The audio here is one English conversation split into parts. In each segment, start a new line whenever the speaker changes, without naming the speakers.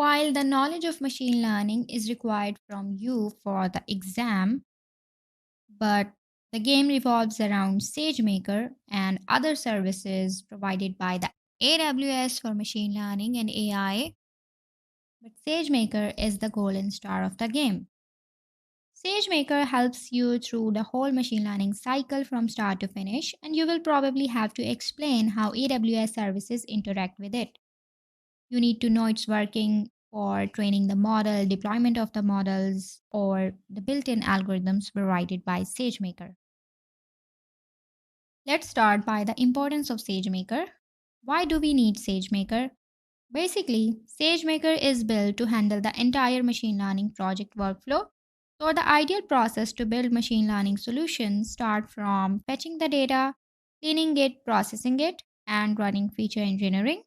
While the knowledge of machine learning is required from you for the exam, but the game revolves around SageMaker and other services provided by the AWS for machine learning and AI. But SageMaker is the golden star of the game. SageMaker helps you through the whole machine learning cycle from start to finish, and you will probably have to explain how AWS services interact with it. You need to know it's working for training the model, deployment of the models, or the built in algorithms provided by SageMaker. Let's start by the importance of SageMaker. Why do we need SageMaker? Basically, SageMaker is built to handle the entire machine learning project workflow. So, the ideal process to build machine learning solutions start from fetching the data, cleaning it, processing it, and running feature engineering.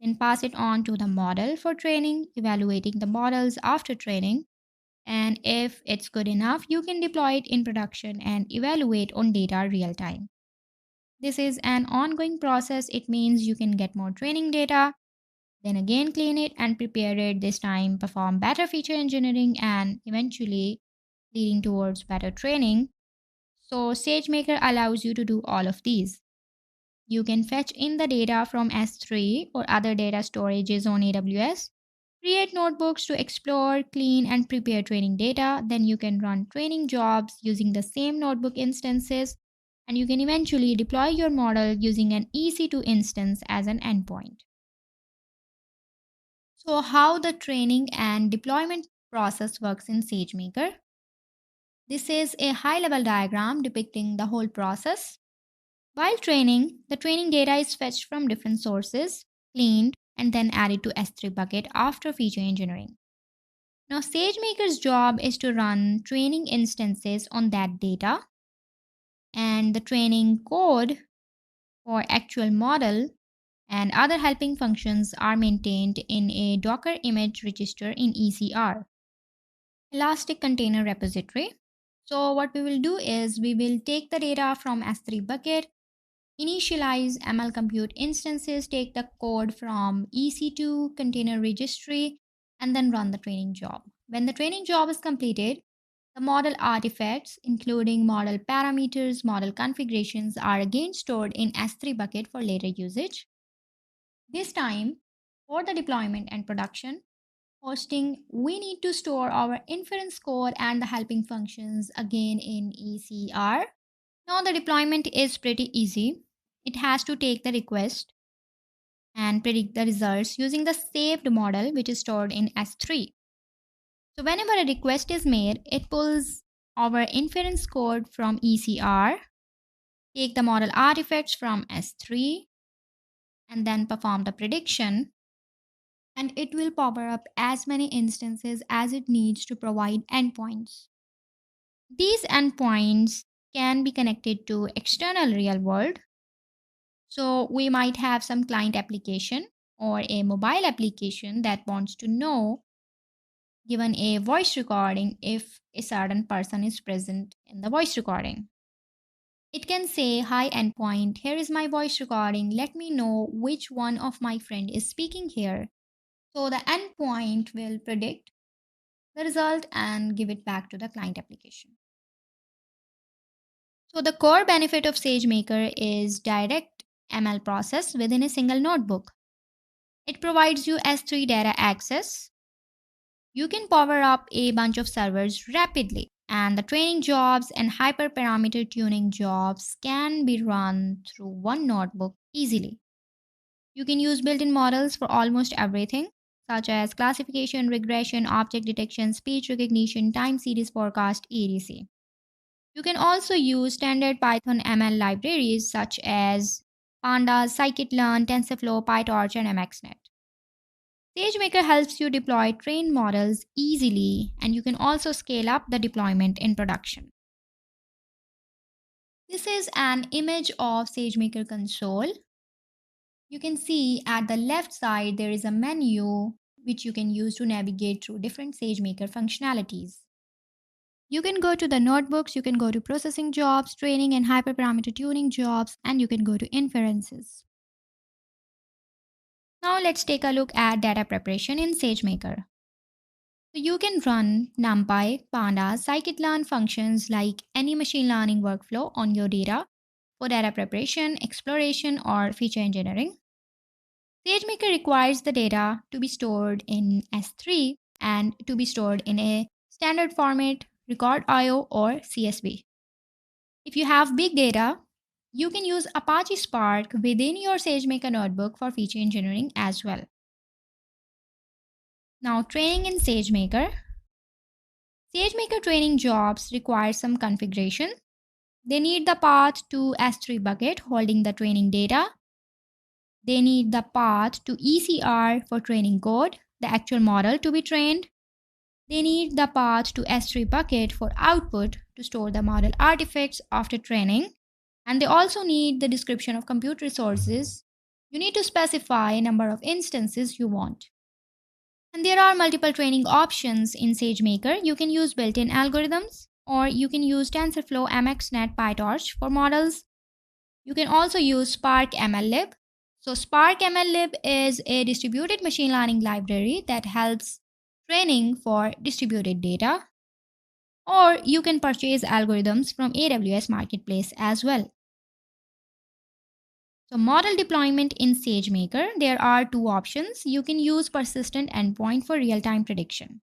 Then pass it on to the model for training, evaluating the models after training, and if it's good enough, you can deploy it in production and evaluate on data real time. This is an ongoing process. It means you can get more training data, then again clean it and prepare it, this time perform better feature engineering, and eventually leading towards better training. So, SageMaker allows you to do all of these. You can fetch in the data from S3 or other data storages on AWS, create notebooks to explore, clean, and prepare training data. Then you can run training jobs using the same notebook instances, and you can eventually deploy your model using an EC2 instance as an endpoint. So, how the training and deployment process works in SageMaker. This is a high level diagram depicting the whole process. While training, the training data is fetched from different sources, cleaned, and then added to S3 bucket after feature engineering. Now, SageMaker's job is to run training instances on that data, and the training code for actual model and other helping functions are maintained in a Docker image register in ECR, Elastic Container Repository. So, what we will do is we will take the data from S3 bucket, initialize ML compute instances, take the code from EC2 container registry, and then run the training job. When the training job is completed, the model artifacts, including model parameters, model configurations, are again stored in S3 bucket for later usage. This time, for the deployment and production hosting, we need to store our inference code and the helping functions again in ECR. Now, the deployment is pretty easy. It has to take the request and predict the results using the saved model, which is stored in S3. So, whenever a request is made, it pulls our inference code from ECR, take the model artifacts from S3, and then perform the prediction. And it will power up as many instances as it needs to provide endpoints. These endpoints can be connected to external real world. So we might have some client application or a mobile application that wants to know, given a voice recording, if a certain person is present in the voice recording. It can say, "Hi endpoint, here is my voice recording. Let me know which one of my friend is speaking here." So the endpoint will predict the result and give it back to the client application. So the core benefit of SageMaker is direct ML process within a single notebook. It provides you S3 data access. You can power up a bunch of servers rapidly, and the training jobs and hyperparameter tuning jobs can be run through one notebook easily. You can use built in models for almost everything, such as classification, regression, object detection, speech recognition, time series forecast, etc. You can also use standard Python ML libraries such as Pandas, Scikit-learn, TensorFlow, PyTorch, and MXNet. SageMaker helps you deploy trained models easily, and you can also scale up the deployment in production. This is an image of SageMaker console. You can see at the left side there is a menu which you can use to navigate through different SageMaker functionalities. You can go to the notebooks, you can go to processing jobs, training and hyperparameter tuning jobs, and you can go to inferences. Now let's take a look at data preparation in SageMaker. So you can run NumPy, Pandas, scikit-learn functions like any machine learning workflow on your data for data preparation, exploration, or feature engineering. SageMaker requires the data to be stored in S3 and to be stored in a standard format, record IO, or CSV. If you have big data, you can use Apache Spark within your SageMaker notebook for feature engineering as well. Now, training in SageMaker. SageMaker training jobs require some configuration. They need the path to S3 bucket holding the training data. They need the path to ECR for training code, the actual model to be trained. They need the path to S3 bucket for output to store the model artifacts after training. And they also need the description of compute resources. You need to specify a number of instances you want. And there are multiple training options in SageMaker. You can use built-in algorithms, or you can use TensorFlow, MXNet, PyTorch for models. You can also use Spark MLlib. So Spark MLlib is a distributed machine learning library that helps training for distributed data. Or you can purchase algorithms from AWS Marketplace as well. So model deployment in SageMaker, there are two options. You can use persistent endpoint for real-time prediction.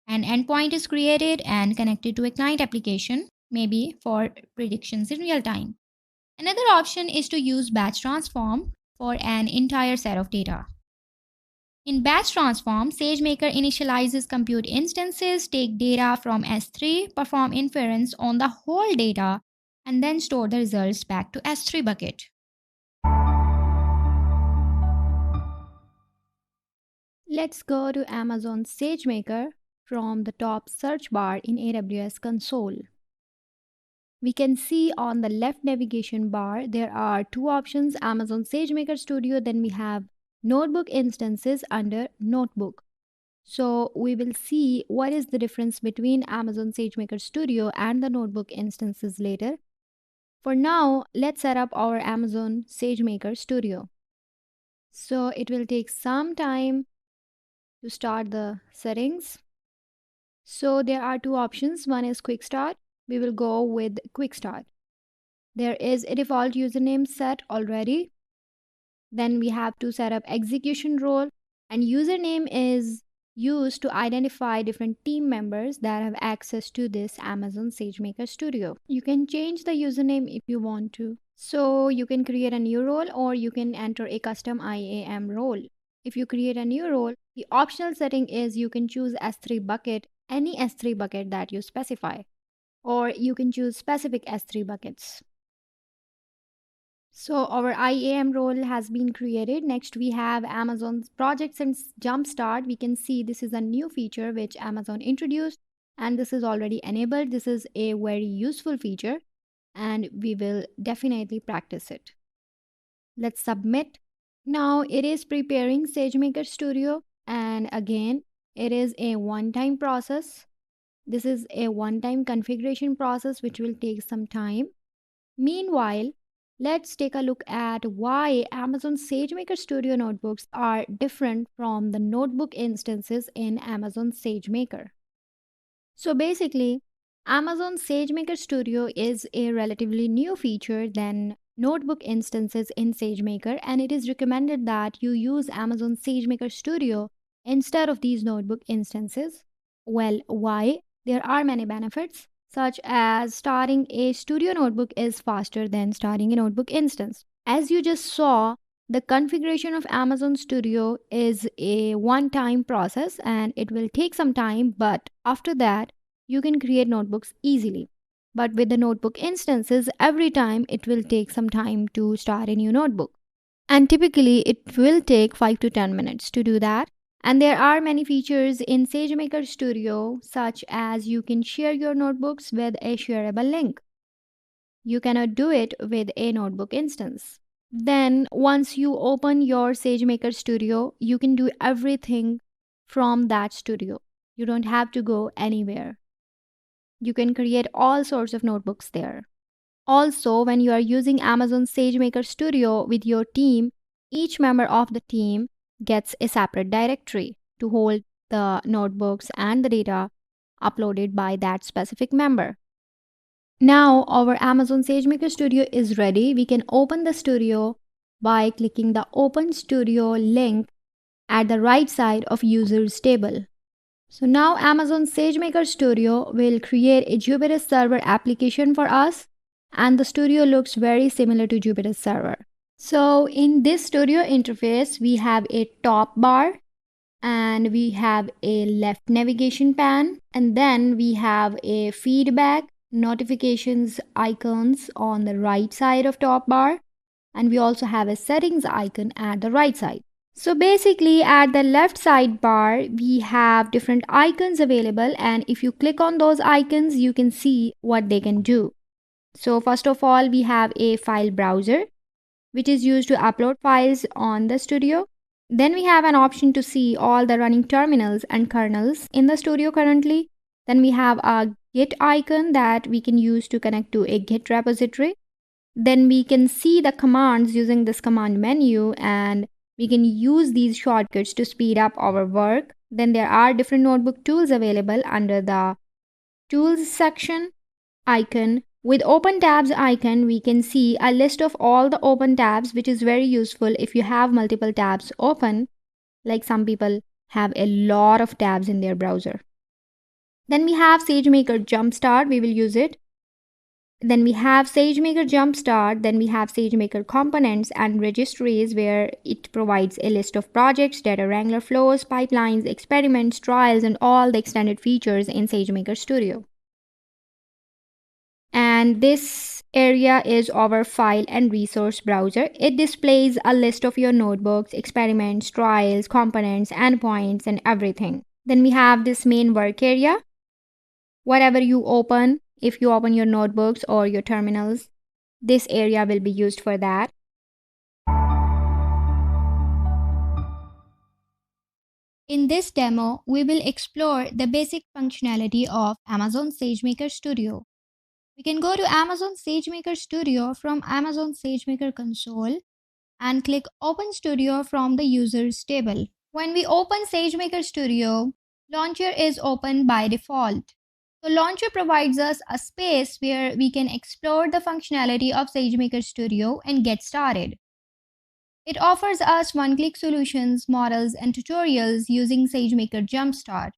An endpoint is created and connected to a client application, maybe for predictions in real time. Another option is to use batch transform for an entire set of data. In batch transform, SageMaker initializes compute instances, take data from S3, perform inference on the whole data, and then store the results back to S3 bucket. Let's go to Amazon SageMaker from the top search bar in AWS console. We can see on the left navigation bar, there are two options, Amazon SageMaker Studio, then we have notebook instances under notebook. So we will see what is the difference between Amazon SageMaker Studio and the notebook instances later. For now, let's set up our Amazon SageMaker Studio. So it will take some time to start the settings. So there are two options. One is Quick Start. We will go with Quick Start. There is a default username set already. Then we have to set up execution role, and username is used to identify different team members that have access to this Amazon SageMaker Studio. You can change the username if you want to. So you can create a new role, or you can enter a custom IAM role. If you create a new role, the optional setting is you can choose S3 bucket, any S3 bucket that you specify, or you can choose specific S3 buckets. So our IAM role has been created. Next, we have Amazon's projects and JumpStart. We can see this is a new feature which Amazon introduced, and this is already enabled. This is a very useful feature, and we will definitely practice it. Let's submit. Now it is preparing SageMaker Studio, and again, it is a one-time process. This is a one-time configuration process which will take some time. Meanwhile, let's take a look at why Amazon SageMaker Studio notebooks are different from the notebook instances in Amazon SageMaker. So basically, Amazon SageMaker Studio is a relatively new feature than notebook instances in SageMaker, and it is recommended that you use Amazon SageMaker Studio instead of these notebook instances. Well, why? There are many benefits, such as starting a Studio notebook is faster than starting a notebook instance. As you just saw, the configuration of Amazon Studio is a one-time process and it will take some time, but after that, you can create notebooks easily. But with the notebook instances, every time it will take some time to start a new notebook. And typically, it will take 5 to 10 minutes to do that. And there are many features in SageMaker Studio, such as you can share your notebooks with a shareable link. You cannot do it with a notebook instance. Then once you open your SageMaker Studio, you can do everything from that studio. You don't have to go anywhere. You can create all sorts of notebooks there. Also, when you are using Amazon SageMaker Studio with your team, each member of the team
gets a separate directory to hold the notebooks and the data uploaded by that specific member. Now our Amazon SageMaker Studio is ready. We can open the studio by clicking the Open Studio link at the right side of Users table. So now Amazon SageMaker Studio will create a Jupyter Server application for us, and the studio looks very similar to Jupyter Server. So in this studio interface, we have a top bar and we have a left navigation pane, and then we have a feedback notifications icons on the right side of top bar, and we also have a settings icon at the right side. So basically at the left sidebar, we have different icons available, and if you click on those icons, you can see what they can do. So first of all, we have a file browser, which is used to upload files on the studio. Then we have an option to see all the running terminals and kernels in the studio currently. Then we have a Git icon that we can use to connect to a Git repository. Then we can see the commands using this command menu, and we can use these shortcuts to speed up our work. Then there are different notebook tools available under the Tools section icon. With Open Tabs icon, we can see a list of all the open tabs, which is very useful if you have multiple tabs open, like some people have a lot of tabs in their browser. Then we have SageMaker JumpStart, we will use it. Then we have SageMaker JumpStart, then we have SageMaker Components and Registries, where it provides a list of projects, data wrangler flows, pipelines, experiments, trials, and all the extended features in SageMaker Studio. And this area is our file and resource browser. It displays a list of your notebooks, experiments, trials, components, endpoints, and everything. Then we have this main work area. Whatever you open, if you open your notebooks or your terminals, this area will be used for that.
In this demo, we will explore the basic functionality of Amazon SageMaker Studio. We can go to Amazon SageMaker Studio from Amazon SageMaker console and click Open Studio from the Users table. When we open SageMaker Studio, Launcher is open by default. So Launcher provides us a space where we can explore the functionality of SageMaker Studio and get started. It offers us one-click solutions, models, and tutorials using SageMaker JumpStart.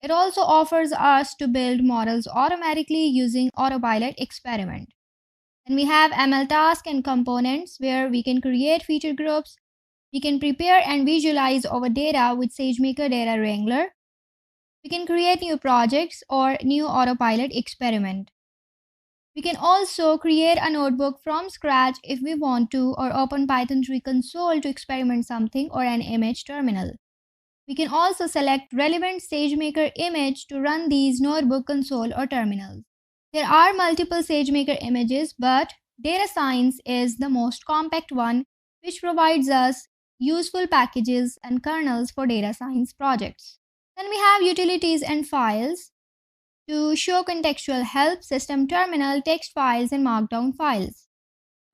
It also offers us to build models automatically using Autopilot Experiment. Then we have ML task and components, where we can create feature groups. We can prepare and visualize our data with SageMaker Data Wrangler. We can create new projects or new Autopilot experiment. We can also create a notebook from scratch if we want to, or open Python 3 console to experiment something, or an image terminal. We can also select relevant SageMaker image to run these notebook console or terminals. There are multiple SageMaker images, but data science is the most compact one, which provides us useful packages and kernels for data science projects. Then we have utilities and files to show contextual help, system terminal, text files, and markdown files.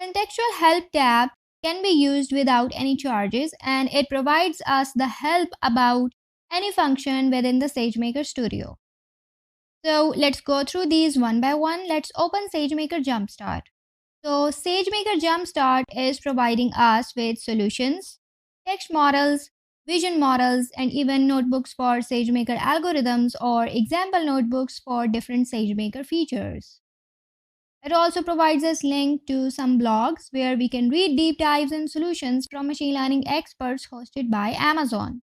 Contextual help tab can be used without any charges, and it provides us the help about any function within the SageMaker Studio. So let's go through these one by one. Let's open SageMaker JumpStart. So SageMaker JumpStart is providing us with solutions, text models, vision models, and even notebooks for SageMaker algorithms, or example notebooks for different SageMaker features. It also provides us link to some blogs where we can read deep dives and solutions from machine learning experts hosted by Amazon.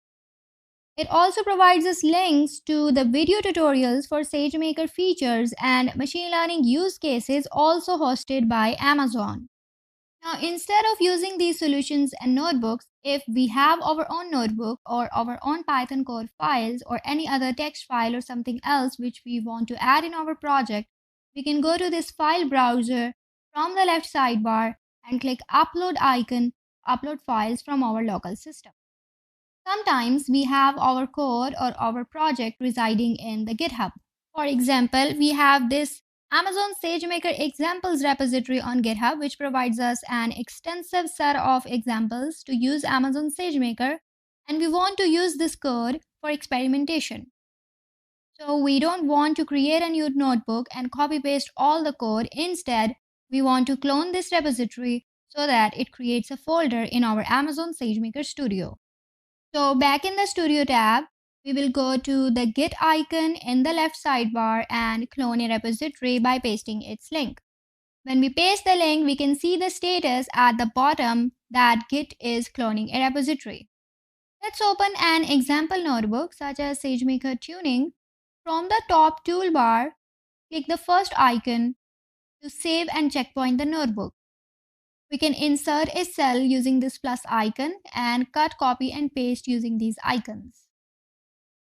It also provides us links to the video tutorials for SageMaker features and machine learning use cases also hosted by Amazon. Now, instead of using these solutions and notebooks, if we have our own notebook or our own Python code files or any other text file or something else which we want to add in our project, we can go to this file browser from the left sidebar and click Upload icon, upload files from our local system. Sometimes we have our code or our project residing in the GitHub. For example, we have this Amazon SageMaker examples repository on GitHub, which provides us an extensive set of examples to use Amazon SageMaker and we want to use this code for experimentation. So we don't want to create a new notebook and copy paste all the code. Instead, we want to clone this repository so that it creates a folder in our Amazon SageMaker Studio. So back in the Studio tab, we will go to the Git icon in the left sidebar and clone a repository by pasting its link. When we paste the link, we can see the status at the bottom that Git is cloning a repository. Let's open an example notebook such as SageMaker Tuning. From the top toolbar, click the first icon to save and checkpoint the notebook. We can insert a cell using this plus icon and cut, copy and paste using these icons.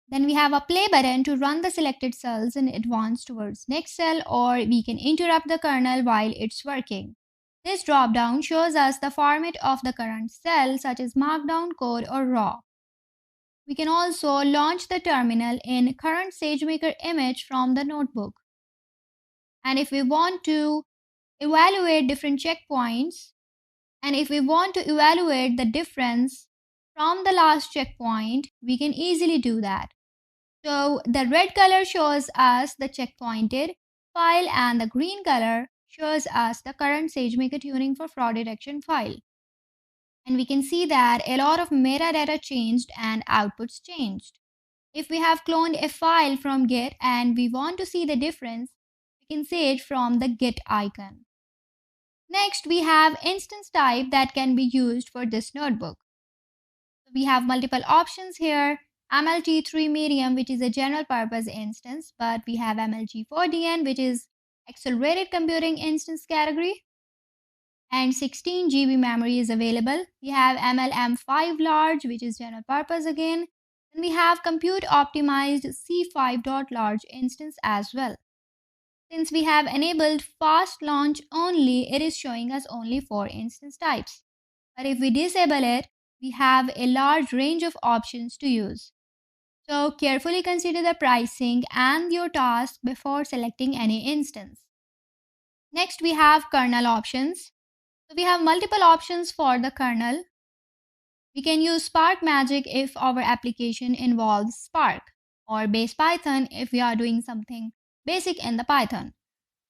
Then we have a play button to run the selected cells and advance towards next cell, or we can interrupt the kernel while it's working. This drop down shows us the format of the current cell such as markdown, code or raw. We can also launch the terminal in current SageMaker image from the notebook. And if we want to evaluate different checkpoints, and if we want to evaluate the difference from the last checkpoint, we can easily do that. So the red color shows us the checkpointed file and the green color shows us the current SageMaker tuning for fraud detection file. And we can see that a lot of metadata changed and outputs changed. If we have cloned a file from Git and we want to see the difference, we can see it from the Git icon. Next, we have instance type that can be used for this notebook. We have multiple options here. MLG3 medium, which is a general purpose instance, but we have MLG4DN, which is accelerated computing instance category, and 16 GB memory is available. We have MLM5 large, which is general purpose again, and we have compute optimized C5.large instance as well. Since we have enabled fast launch only, it is showing us only 4 instance types. But if we disable it, we have a large range of options to use. So carefully consider the pricing and your task before selecting any instance. Next, we have kernel options. So we have multiple options for the kernel. We can use Spark Magic if our application involves Spark, or base Python if we are doing something basic in the Python.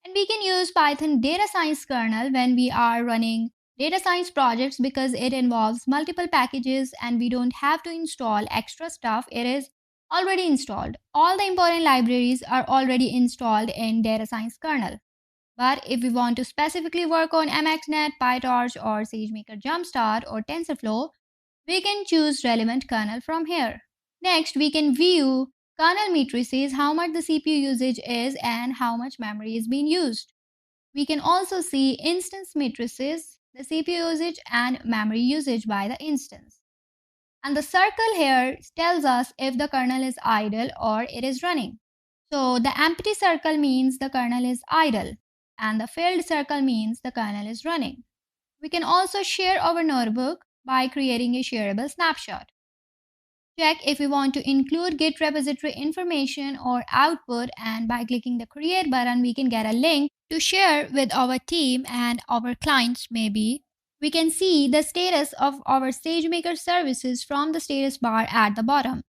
And we can use Python data science kernel when we are running data science projects because it involves multiple packages and we don't have to install extra stuff. It is already installed. All the important libraries are already installed in data science kernel. But if we want to specifically work on MXNet, PyTorch or SageMaker JumpStart or TensorFlow, we can choose relevant kernel from here. Next, we can view kernel matrices, how much the CPU usage is and how much memory is being used. We can also see instance matrices, the CPU usage and memory usage by the instance. And the circle here tells us if the kernel is idle or it is running. So the empty circle means the kernel is idle and the filled circle means the kernel is running. We can also share our notebook by creating a shareable snapshot. Check if we want to include Git repository information or output, and by clicking the create button we can get a link to share with our team and our clients maybe. We can see the status of our SageMaker services from the status bar at the bottom.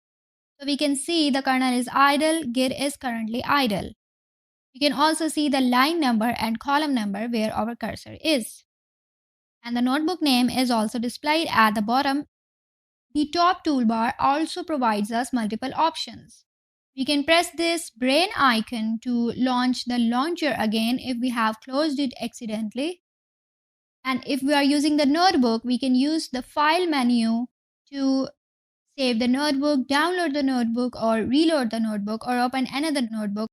So we can see the kernel is idle, Git is currently idle. We can also see the line number and column number where our cursor is. And the notebook name is also displayed at the bottom. The top toolbar also provides us multiple options. We can press this brain icon to launch the launcher again if we have closed it accidentally. And if we are using the notebook, we can use the file menu to save the notebook, download the notebook, or reload the notebook, or open another notebook.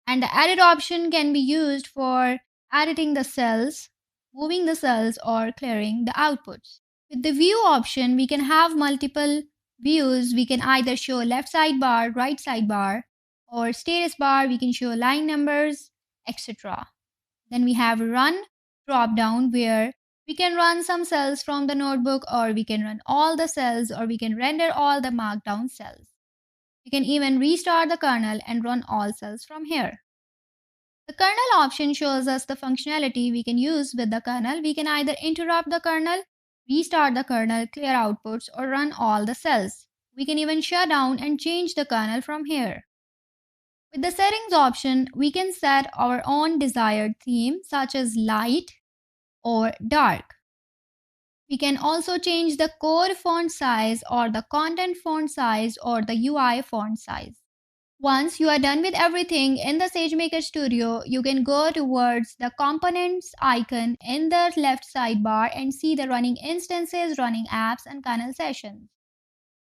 And the edit option can be used for editing the cells, moving the cells, or clearing the outputs. With the view option, we can have multiple views. We can either show left sidebar, right sidebar, or status bar. We can show line numbers, etc. Then we have run drop down where we can run some cells from the notebook, or we can run all the cells, or we can render all the markdown cells. We can even restart the kernel and run all cells from here. The kernel option shows us the functionality we can use with the kernel. We can either interrupt the kernel, restart the kernel, clear outputs, or run all the cells. We can even shut down and change the kernel from here. With the settings option, we can set our own desired theme such as light or dark. We can also change the core font size or the content font size or the UI font size. Once you are done with everything in the SageMaker Studio, you can go towards the components icon in the left sidebar and see the running instances, running apps, and kernel sessions.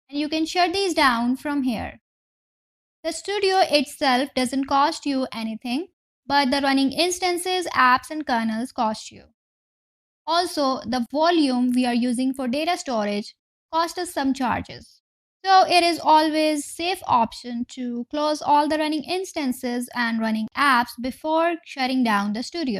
And you can shut these down from here. The studio itself doesn't cost you anything, but the running instances, apps, and kernels cost you. Also, the volume we are using for data storage costs us some charges. So it is always safe option to close all the running instances and running apps before shutting down the studio.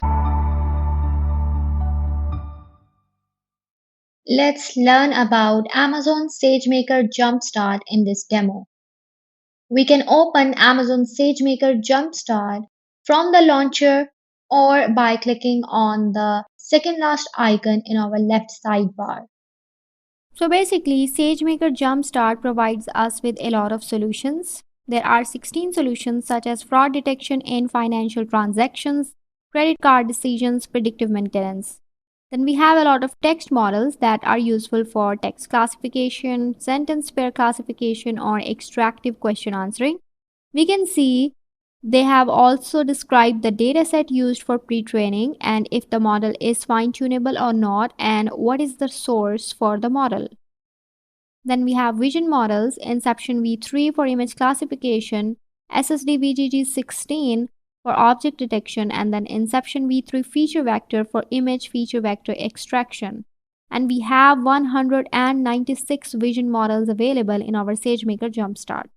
Let's learn about Amazon SageMaker JumpStart in this demo. We can open Amazon SageMaker JumpStart from the launcher or by clicking on the second last icon in our left sidebar. So basically, SageMaker JumpStart provides us with a lot of solutions. There are 16 solutions such as fraud detection in financial transactions, credit card decisions, predictive maintenance. Then we have a lot of text models that are useful for text classification, sentence pair classification, or extractive question answering. We can see they have also described the dataset used for pre-training and if the model is fine-tunable or not and what is the source for the model. Then we have vision models, Inception V3 for image classification, SSD VGG16 for object detection, and then Inception V3 feature vector for image feature vector extraction. And we have 196 vision models available in our SageMaker JumpStart.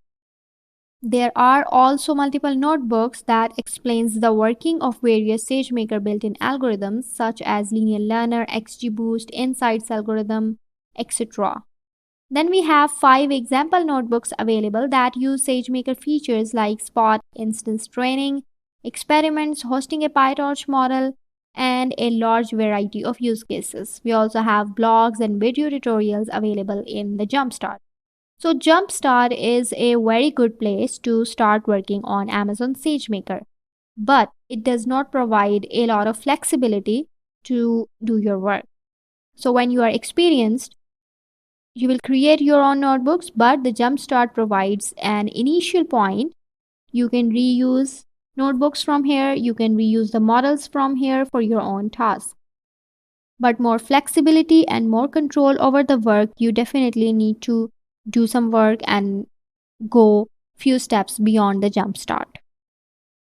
There are also multiple notebooks that explains the working of various SageMaker built-in algorithms such as linear learner, XGBoost, insights algorithm, etc. Then we have 5 example notebooks available that use SageMaker features like spot instance training, experiments, hosting a PyTorch model, and a large variety of use cases. We also have blogs and video tutorials available in the JumpStart. So JumpStart is a very good place to start working on Amazon SageMaker, but it does not provide a lot of flexibility to do your work. So when you are experienced, you will create your own notebooks, but the JumpStart provides an initial point. You can reuse notebooks from here, you can reuse the models from here for your own tasks. But more flexibility and more control over the work, you definitely need to do some work and go few steps beyond the JumpStart.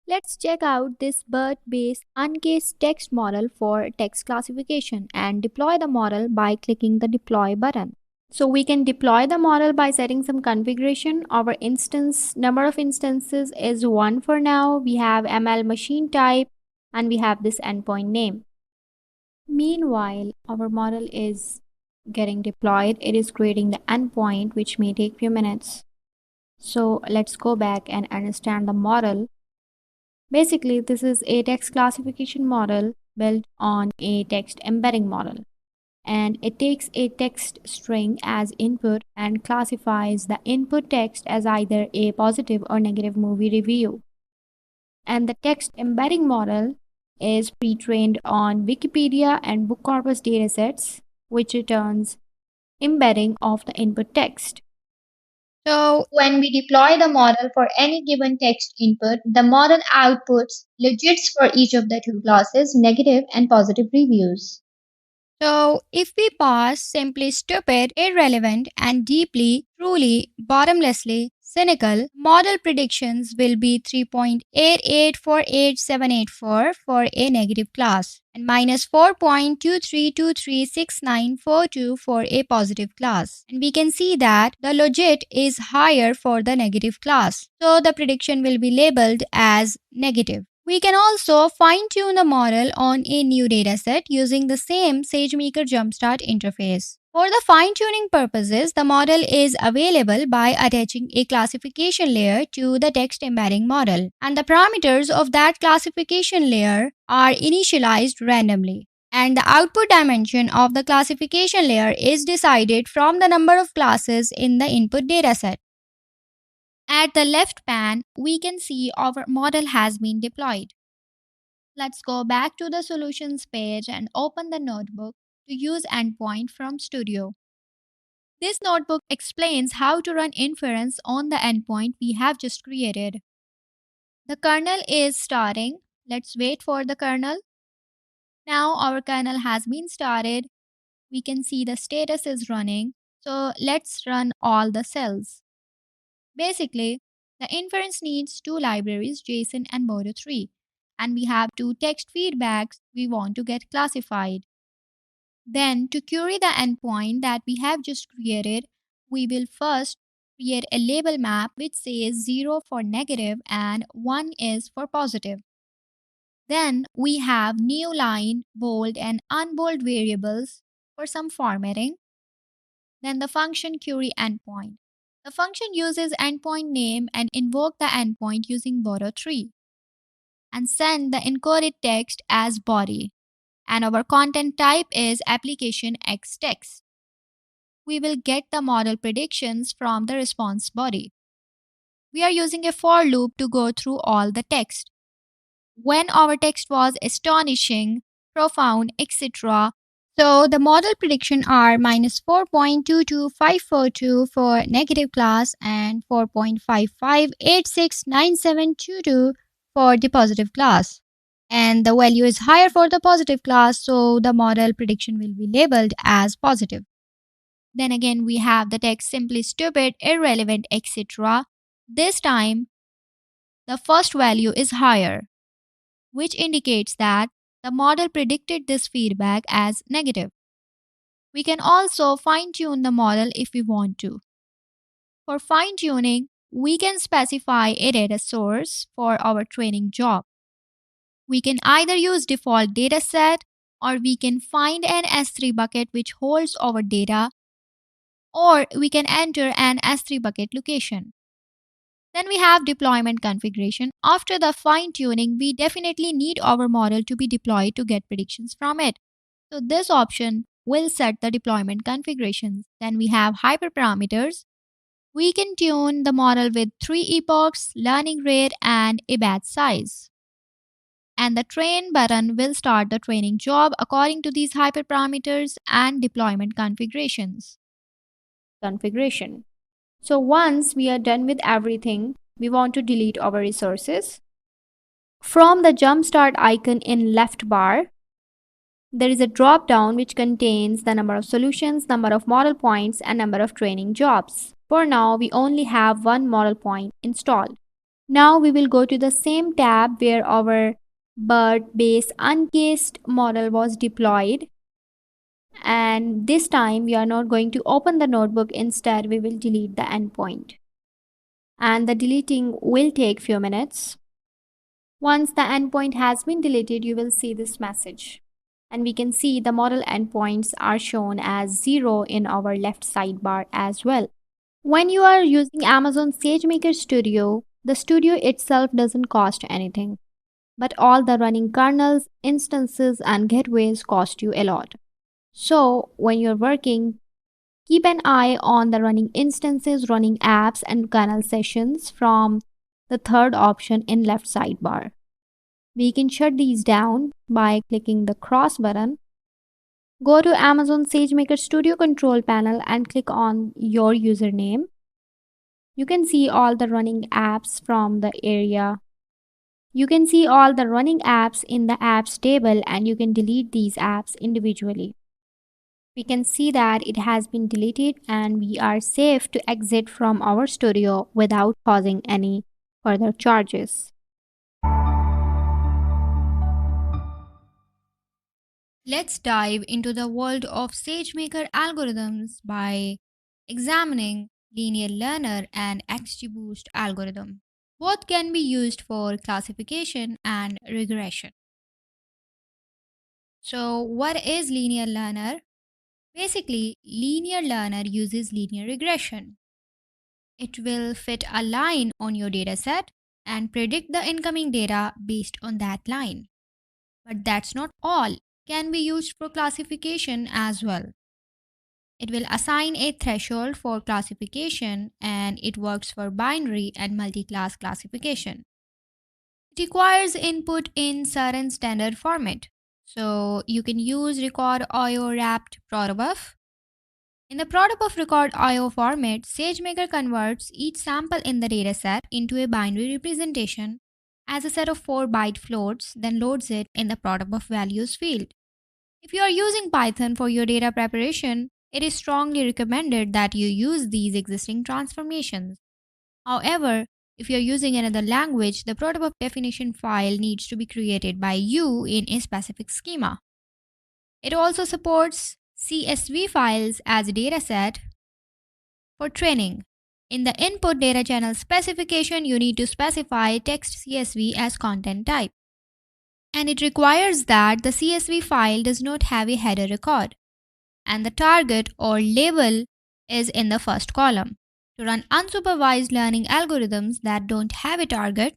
Let's check out this BERT-based uncased text model for text classification and deploy the model by clicking the deploy button. So we can deploy the model by setting some configuration. Our number of instances is 1 for now. We have ML machine type and we have this endpoint name. Meanwhile, our model is getting deployed. It is creating the endpoint, which may take few minutes. So let's go back and understand the model. Basically, this is a text classification model built on a text embedding model. And it takes a text string as input and classifies the input text as either a positive or negative movie review. And the text embedding model is pre-trained on Wikipedia and book corpus datasets, which returns embedding of the input text. So when we deploy the model for any given text input, the model outputs legits for each of the two classes, negative and positive reviews.
So, if we pass simply stupid, irrelevant, and deeply, truly, bottomlessly cynical, model predictions will be 3.88488784 for a negative class and minus 4.23236942 for a positive class. And we can see that the logit is higher for the negative class. So, the prediction will be labeled as negative. We can also fine-tune the model on a new dataset using the same SageMaker JumpStart interface. For the fine-tuning purposes, the model is available by attaching a classification layer to the text embedding model, and the parameters of that classification layer are initialized randomly. And the output dimension of the classification layer is decided from the number of classes in the input dataset. At the left pan, we can see our model has been deployed. Let's go back to the solutions page and open the notebook to use endpoint from Studio. This notebook explains how to run inference on the endpoint we have just created. The kernel is starting. Let's wait for the kernel. Now our kernel has been started. We can see the status is running. So let's run all the cells. Basically, the inference needs two libraries, JSON and Bodo3, and we have two text feedbacks we want to get classified. Then, to query the endpoint that we have just created, we will first create a label map which says 0 for negative and 1 is for positive. Then we have new line, bold, and unbold variables for some formatting. Then the function query endpoint. The function uses endpoint name and invoke the endpoint using Bodo3 and send the encoded text as body. And our content type is application X text. We will get the model predictions from the response body. We are using a for loop to go through all the text. When our text was astonishing, profound, etc. So the model prediction are minus 4.22542 for negative class and 4.55869722 for the positive class. And the value is higher for the positive class, so the model prediction will be labeled as positive. Then again, we have the text simply stupid, irrelevant, etc. This time, the first value is higher, which indicates that the model predicted this feedback as negative. We can also fine-tune the model if we want to. For fine-tuning, we can specify a data source for our training job. We can either use default dataset or we can find an S3 bucket which holds our data, or we can enter an S3 bucket location. Then we have deployment configuration. After the fine tuning, we definitely need our model to be deployed to get predictions from it. So this option will set the deployment configurations. Then we have hyperparameters. We can tune the model with 3 epochs, learning rate, and a batch size. And the train button will start the training job according to these hyperparameters and deployment configurations.
Configuration. So once we are done with everything, we want to delete our resources. From the JumpStart icon in left bar, there is a drop down which contains the number of solutions, number of model points, and number of training jobs. For now, we only have one model point installed. Now we will go to the same tab where our BERT base uncased model was deployed. And this time we are not going to open the notebook. Instead, we will delete the endpoint. And the deleting will take few minutes. Once the endpoint has been deleted, you will see this message. And we can see the model endpoints are shown as 0 in our left sidebar as well. When you are using Amazon SageMaker Studio, the studio itself doesn't cost anything. But all the running kernels, instances, and gateways cost you a lot. So when you're working, keep an eye on the running instances, running apps, and kernel sessions from the third option in left sidebar. We can shut these down by clicking the cross button. Go to Amazon SageMaker Studio control panel and click on your username. You can see all the running apps from the area. You can see all the running apps in the apps table, and you can delete these apps individually. We can see that it has been deleted and we are safe to exit from our studio without causing any further charges.
Let's dive into the world of SageMaker algorithms by examining linear learner and XGBoost algorithm. Both can be used for classification and regression. So, what is linear learner? Basically, linear learner uses linear regression. It will fit a line on your dataset and predict the incoming data based on that line. But that's not all. can be used for classification as well. It will assign a threshold for classification and it works for binary and multi-class classification. It requires input in certain standard format. So you can use record IO wrapped protobuf. In the protobuf record IO format, SageMaker converts each sample in the dataset into a binary representation as a set of 4-byte floats, then loads it in the protobuf values field. If you are using Python for your data preparation, it is strongly recommended that you use these existing transformations. However, if you are using another language, the protobuf definition file needs to be created by you in a specific schema. It also supports CSV files as a dataset for training. In the input data channel specification, you need to specify text CSV as content type. And it requires that the CSV file does not have a header record, and the target or label is in the first column. To run unsupervised learning algorithms that don't have a target,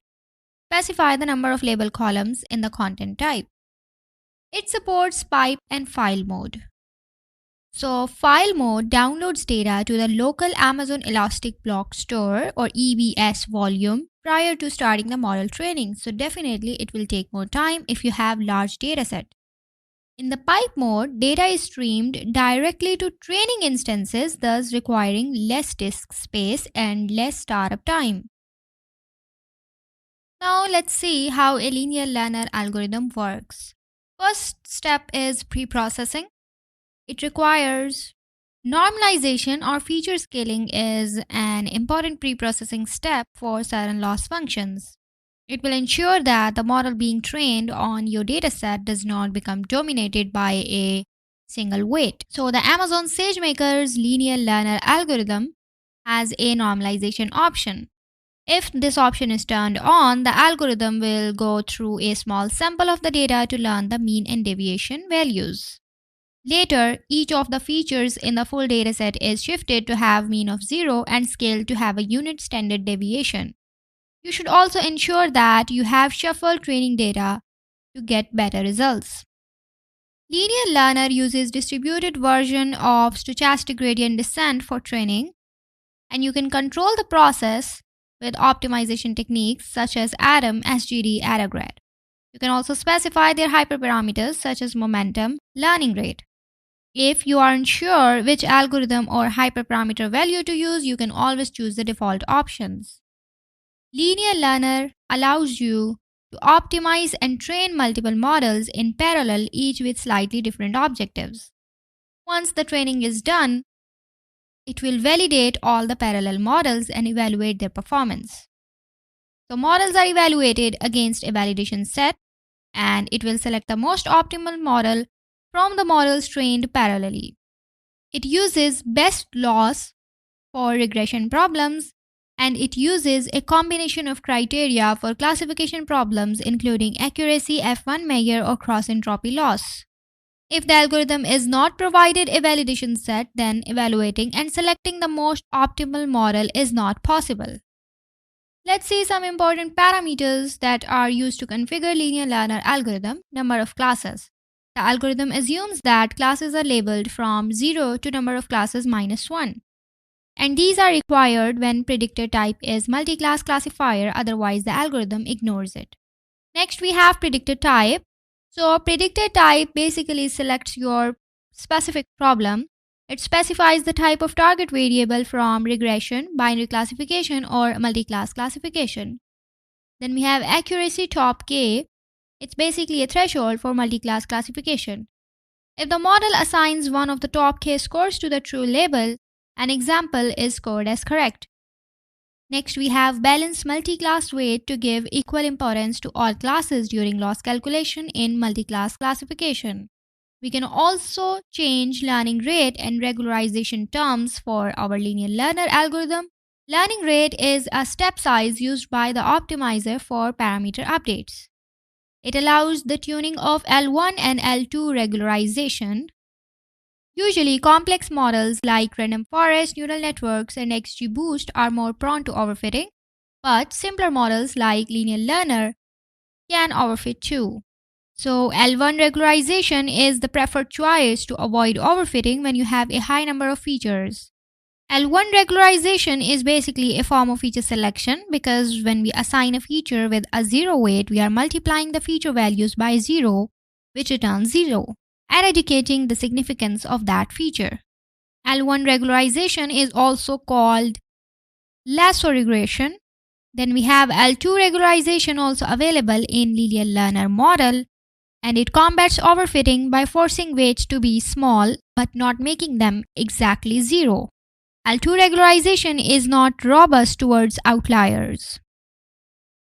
specify the number of label columns in the content type. It supports pipe and file mode. So file mode downloads data to the local Amazon Elastic Block Store or EBS volume prior to starting the model training. So definitely it will take more time if you have large dataset. In the pipe mode, data is streamed directly to training instances, thus requiring less disk space and less startup time. Now let's see how a linear learner algorithm works. First step is pre-processing. It requires normalization or feature scaling is an important pre-processing step for certain loss functions. It will ensure that the model being trained on your dataset does not become dominated by a single weight. So the Amazon SageMaker's linear learner algorithm has a normalization option. If this option is turned on, the algorithm will go through a small sample of the data to learn the mean and deviation values. Later, each of the features in the full dataset is shifted to have mean of 0 and scaled to have a unit standard deviation. You should also ensure that you have shuffled training data to get better results. Linear Learner uses distributed version of stochastic gradient descent for training, and you can control the process with optimization techniques such as ADAM, SGD, AdaGrad. You can also specify their hyperparameters such as momentum, learning rate. If you aren't sure which algorithm or hyperparameter value to use, you can always choose the default options. Linear Learner allows you to optimize and train multiple models in parallel, each with slightly different objectives. Once the training is done, it will validate all the parallel models and evaluate their performance. So models are evaluated against a validation set, and it will select the most optimal model from the models trained parallelly. It uses best loss for regression problems, and it uses a combination of criteria for classification problems including accuracy, F1 measure, or cross-entropy loss. If the algorithm is not provided a validation set, then evaluating and selecting the most optimal model is not possible. Let's see some important parameters that are used to configure linear learner algorithm. Number of classes. The algorithm assumes that classes are labeled from 0 to number of classes minus 1. And these are required when predictor type is multi-class classifier, otherwise the algorithm ignores it. Next we have predictor type. So predictor type basically selects your specific problem. It specifies the type of target variable from regression, binary classification, or multi-class classification. Then we have accuracy top k. It's basically a threshold for multi-class classification. If the model assigns one of the top k scores to the true label, an example is scored as correct. Next, we have balanced multi-class weight to give equal importance to all classes during loss calculation in multi-class classification. We can also change learning rate and regularization terms for our linear learner algorithm. Learning rate is a step size used by the optimizer for parameter updates. It allows the tuning of L1 and L2 regularization. Usually, complex models like random forest, neural networks, and XGBoost are more prone to overfitting, but simpler models like linear learner can overfit too. So L1 regularization is the preferred choice to avoid overfitting when you have a high number of features. L1 regularization is basically a form of feature selection because when we assign a feature with a 0 weight, we are multiplying the feature values by 0, which returns 0, and indicating the significance of that feature. L1 regularization is also called lasso regression. Then we have L2 regularization also available in linear learner model, and it combats overfitting by forcing weights to be small but not making them exactly 0. L2 regularization is not robust towards outliers.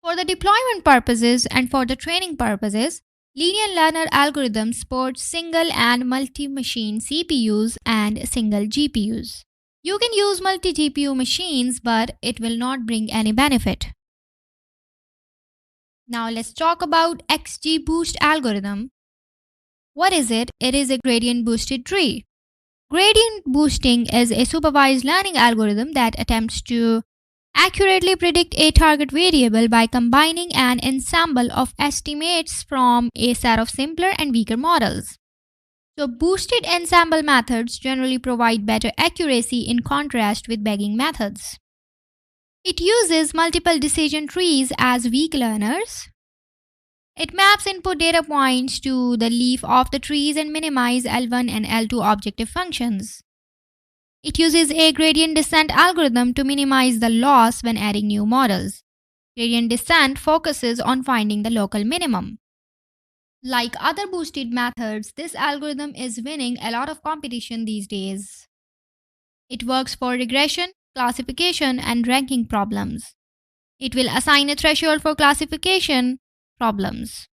For the deployment purposes and for the training purposes, linear learner algorithms support single and multi-machine CPUs and single GPUs. You can use multi-GPU machines, but it will not bring any benefit. Now let's talk about XGBoost algorithm. What is it? It is a gradient boosted tree. Gradient boosting is a supervised learning algorithm that attempts to accurately predict a target variable by combining an ensemble of estimates from a set of simpler and weaker models. So, boosted ensemble methods generally provide better accuracy in contrast with bagging methods. It uses multiple decision trees as weak learners. It maps input data points to the leaf of the trees and minimizes L1 and L2 objective functions. It uses a gradient descent algorithm to minimize the loss when adding new models. Gradient descent focuses on finding the local minimum. Like other boosted methods, this algorithm is winning a lot of competition these days. It works for regression, classification, and ranking problems. It will assign a threshold for classification problems,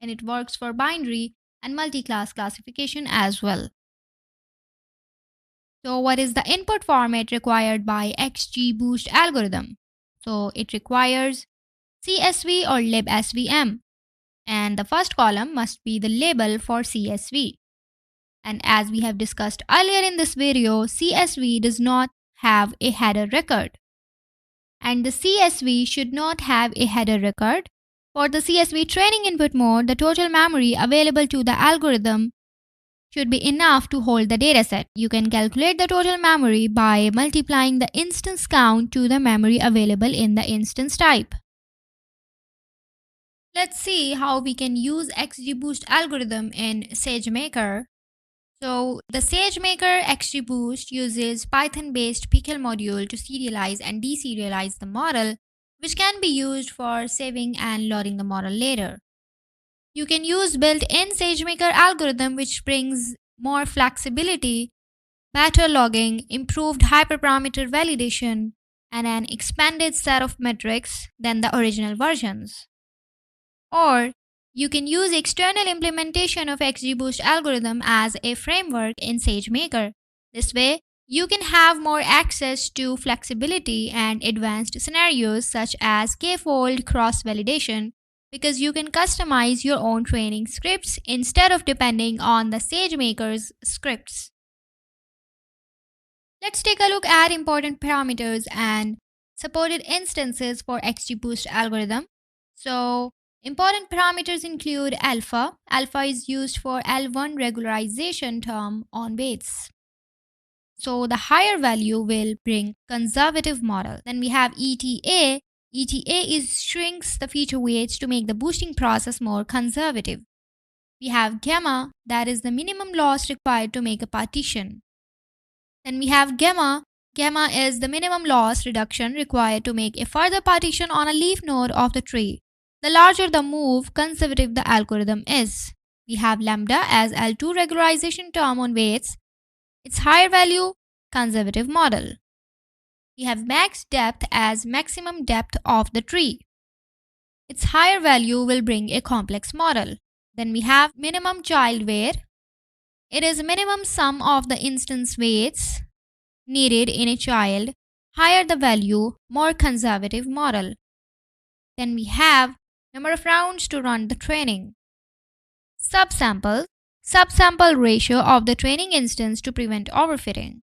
and it works for binary and multi-class classification as well. So what is the input format required by XGBoost algorithm? So it requires CSV or libsvm, and the first column must be the label for CSV. And as we have discussed earlier in this video, CSV does not have a header record, and the CSV should not have a header record. For the CSV training input mode, the total memory available to the algorithm should be enough to hold the dataset. You can calculate the total memory by multiplying the instance count to the memory available in the instance type. Let's see how we can use XGBoost algorithm in SageMaker. So the SageMaker XGBoost uses Python-based pickle module to serialize and deserialize the model, which can be used for saving and loading the model later. You can use built-in SageMaker algorithm, which brings more flexibility, better logging, improved hyperparameter validation, and an expanded set of metrics than the original versions. Or you can use external implementation of XGBoost algorithm as a framework in SageMaker. This way, you can have more access to flexibility and advanced scenarios such as k-fold cross-validation, because you can customize your own training scripts instead of depending on the SageMaker's scripts. Let's take a look at important parameters and supported instances for XGBoost algorithm. So, important parameters include alpha. Alpha is used for L1 regularization term on weights. So the higher value will bring conservative model. Then we have ETA. ETA shrinks the feature weights to make the boosting process more conservative. We have gamma, that is the minimum loss required to make a partition. Then we have gamma. Gamma is the minimum loss reduction required to make a further partition on a leaf node of the tree. The larger the move, conservative the algorithm is. We have lambda as L2 regularization term on weights. Its higher value, conservative model. We have max depth as maximum depth of the tree. Its higher value will bring a complex model. Then we have minimum child weight. It is minimum sum of the instance weights needed in a child. Higher the value, more conservative model. Then we have number of rounds to run the training. Subsample. Subsample ratio of the training instance to prevent overfitting.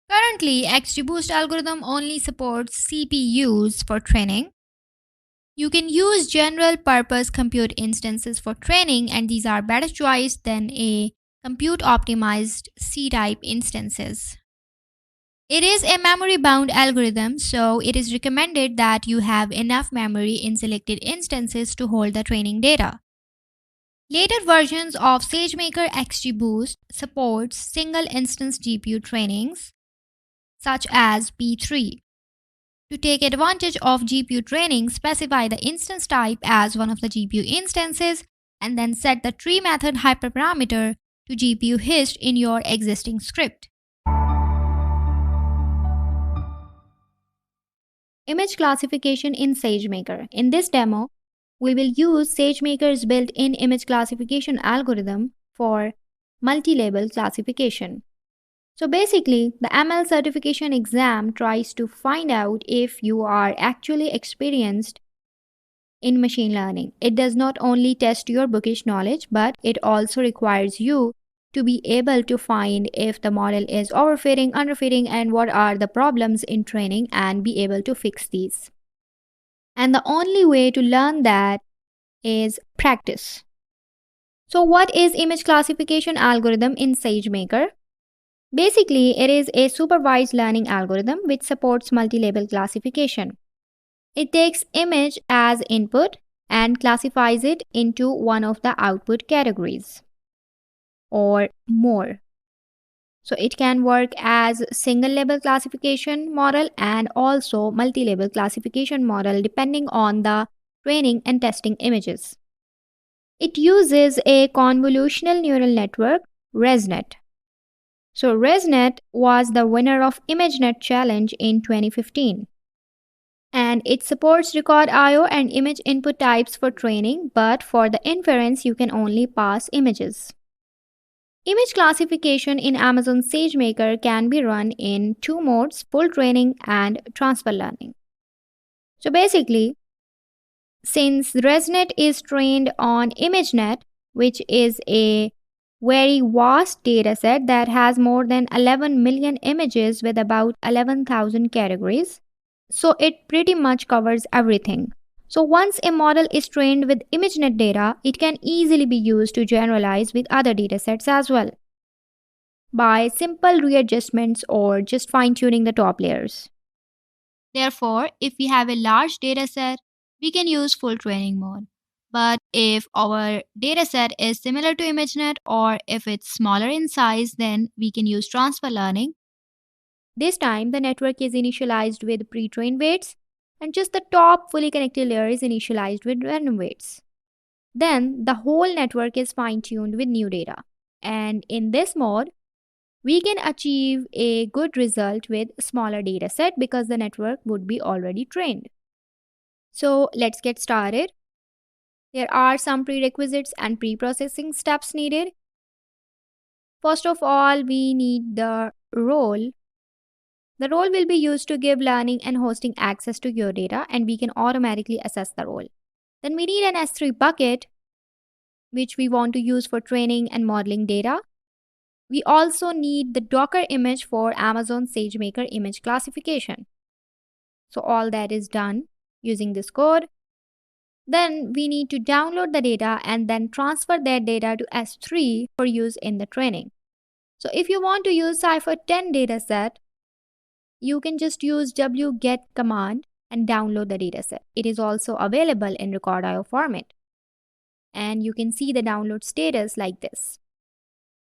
Currently, XGBoost algorithm only supports CPUs for training. You can use general purpose compute instances for training, and these are better choice than a compute optimized C-type instances. It is a memory bound algorithm, so it is recommended that you have enough memory in selected instances to hold the training data. Later versions of SageMaker XGBoost supports single instance GPU trainings such as P3. To take advantage of GPU training, specify the instance type as one of the GPU instances and then set the tree method hyperparameter to GPU hist in your existing script.
Image classification in SageMaker. In this demo, we will use SageMaker's built-in image classification algorithm for multi-label classification. So basically, the ML certification exam tries to find out if you are actually experienced in machine learning. It does not only test your bookish knowledge, but it also requires you to be able to find if the model is overfitting, underfitting, and what are the problems in training and be able to fix these. And the only way to learn that is practice. So what is image classification algorithm in SageMaker? Basically, it is a supervised learning algorithm which supports multi-label classification. It takes image as input and classifies it into one of the output categories or more. So it can work as single label classification model and also multi-label classification model depending on the training and testing images. It uses a convolutional neural network, ResNet. So ResNet was the winner of ImageNet Challenge in 2015. And it supports record IO and image input types for training, but for the inference you can only pass images. Image classification in Amazon SageMaker can be run in two modes, full training and transfer learning. So basically, since ResNet is trained on ImageNet, which is a very vast dataset that has more than 11 million images with about 11,000 categories, so it pretty much covers everything. So once a model is trained with ImageNet data, it can easily be used to generalize with other datasets as well by simple readjustments or just fine-tuning the top layers.
Therefore, if we have a large dataset, we can use full training mode. But if our dataset is similar to ImageNet or if it's smaller in size, then we can use transfer learning.
This time, the network is initialized with pre-trained weights and just the top fully connected layer is initialized with random weights. Then, the whole network is fine-tuned with new data. And in this mode, we can achieve a good result with smaller dataset because the network would be already trained. So let's get started. There are some prerequisites and pre-processing steps needed. First of all, we need the role. The role will be used to give learning and hosting access to your data, and we can automatically assess the role. Then we need an S3 bucket, which we want to use for training and modeling data. We also need the Docker image for Amazon SageMaker image classification. So all that is done using this code. Then we need to download the data and then transfer that data to S3 for use in the training. So if you want to use Cypher10 dataset, you can just use wget command and download the dataset. It is also available in record.io format. And you can see the download status like this.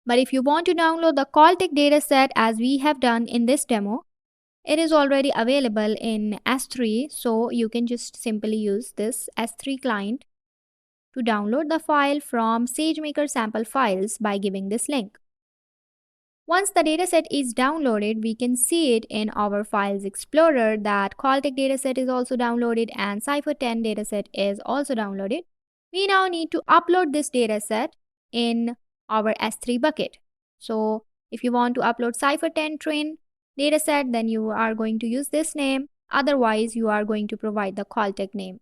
But if you want to download the Caltech dataset as we have done in this demo, it is already available in S3, so you can just simply use this S3 client to download the file from SageMaker sample files by giving this link. Once the dataset is downloaded, we can see it in our Files Explorer that Caltech dataset is also downloaded and Cypher10 dataset is also downloaded. We now need to upload this dataset in our S3 bucket. So if you want to upload Cypher10 train dataset, then you are going to use this name. Otherwise, you are going to provide the Caltech name.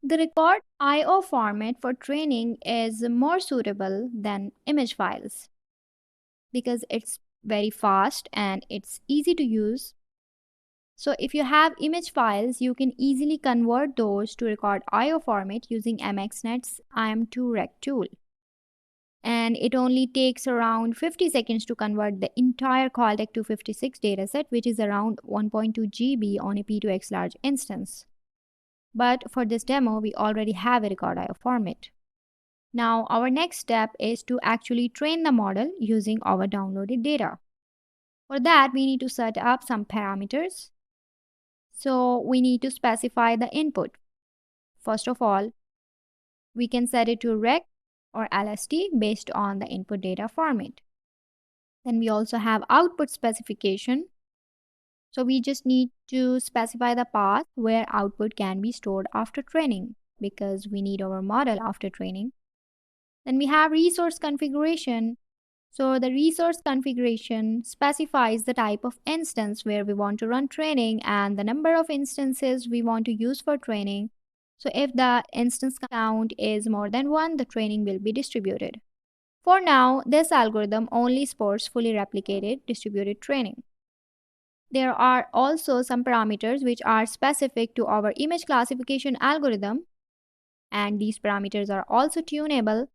The record IO format for training is more suitable than image files because it's very fast and it's easy to use. So if you have image files, you can easily convert those to record IO format using MXNet's IM2Rec tool. And it only takes around 50 seconds to convert the entire Caltech 256 dataset, which is around 1.2 GB on a P2X large instance. But for this demo, we already have a record IO format. Now, our next step is to actually train the model using our downloaded data. For that, we need to set up some parameters. So we need to specify the input. First of all, we can set it to rec or LST based on the input data format. Then we also have output specification. So we just need to specify the path where output can be stored after training because we need our model after training. Then we have resource configuration. So the resource configuration specifies the type of instance where we want to run training and the number of instances we want to use for training. So if the instance count is more than 1, the training will be distributed. For now, this algorithm only supports fully replicated distributed training. There are also some parameters which are specific to our image classification algorithm, and these parameters are also tunable.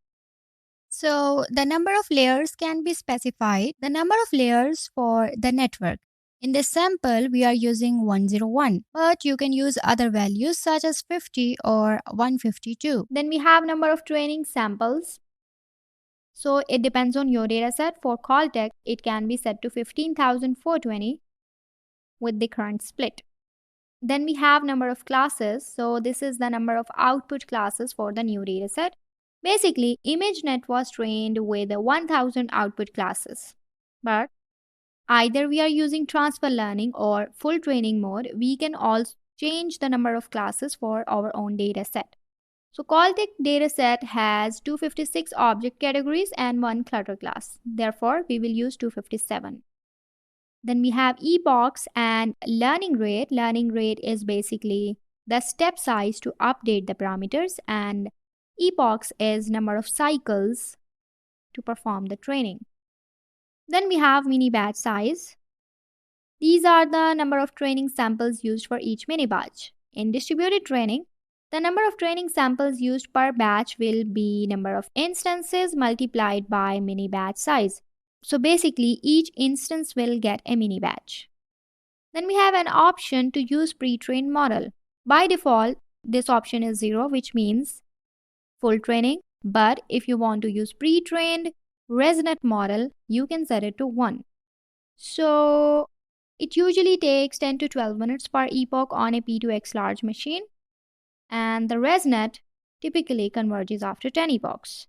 So the number of layers can be specified, the number of layers for the network. In this sample, we are using 101, but you can use other values such as 50 or 152.
Then we have number of training samples. So it depends on your dataset. For Caltech, it can be set to 15,420 with the current split. Then we have number of classes. So this is the number of output classes for the new dataset. Basically, ImageNet was trained with 1000 output classes. But either we are using transfer learning or full training mode, we can also change the number of classes for our own dataset. So Caltech dataset has 256 object categories and 1 clutter class. Therefore, we will use 257. Then we have epochs and learning rate. Learning rate is basically the step size to update the parameters, and epochs is number of cycles to perform the training. Then we have mini batch size. These are the number of training samples used for each mini batch. In distributed training, the number of training samples used per batch will be number of instances multiplied by mini batch size. So basically, each instance will get a mini batch. Then we have an option to use pre-trained model. By default, this option is 0, which means full training. But if you want to use pre-trained ResNet model, you can set it to 1. So it usually takes 10 to 12 minutes per epoch on a P2X large machine. And the ResNet typically converges after 10 epochs.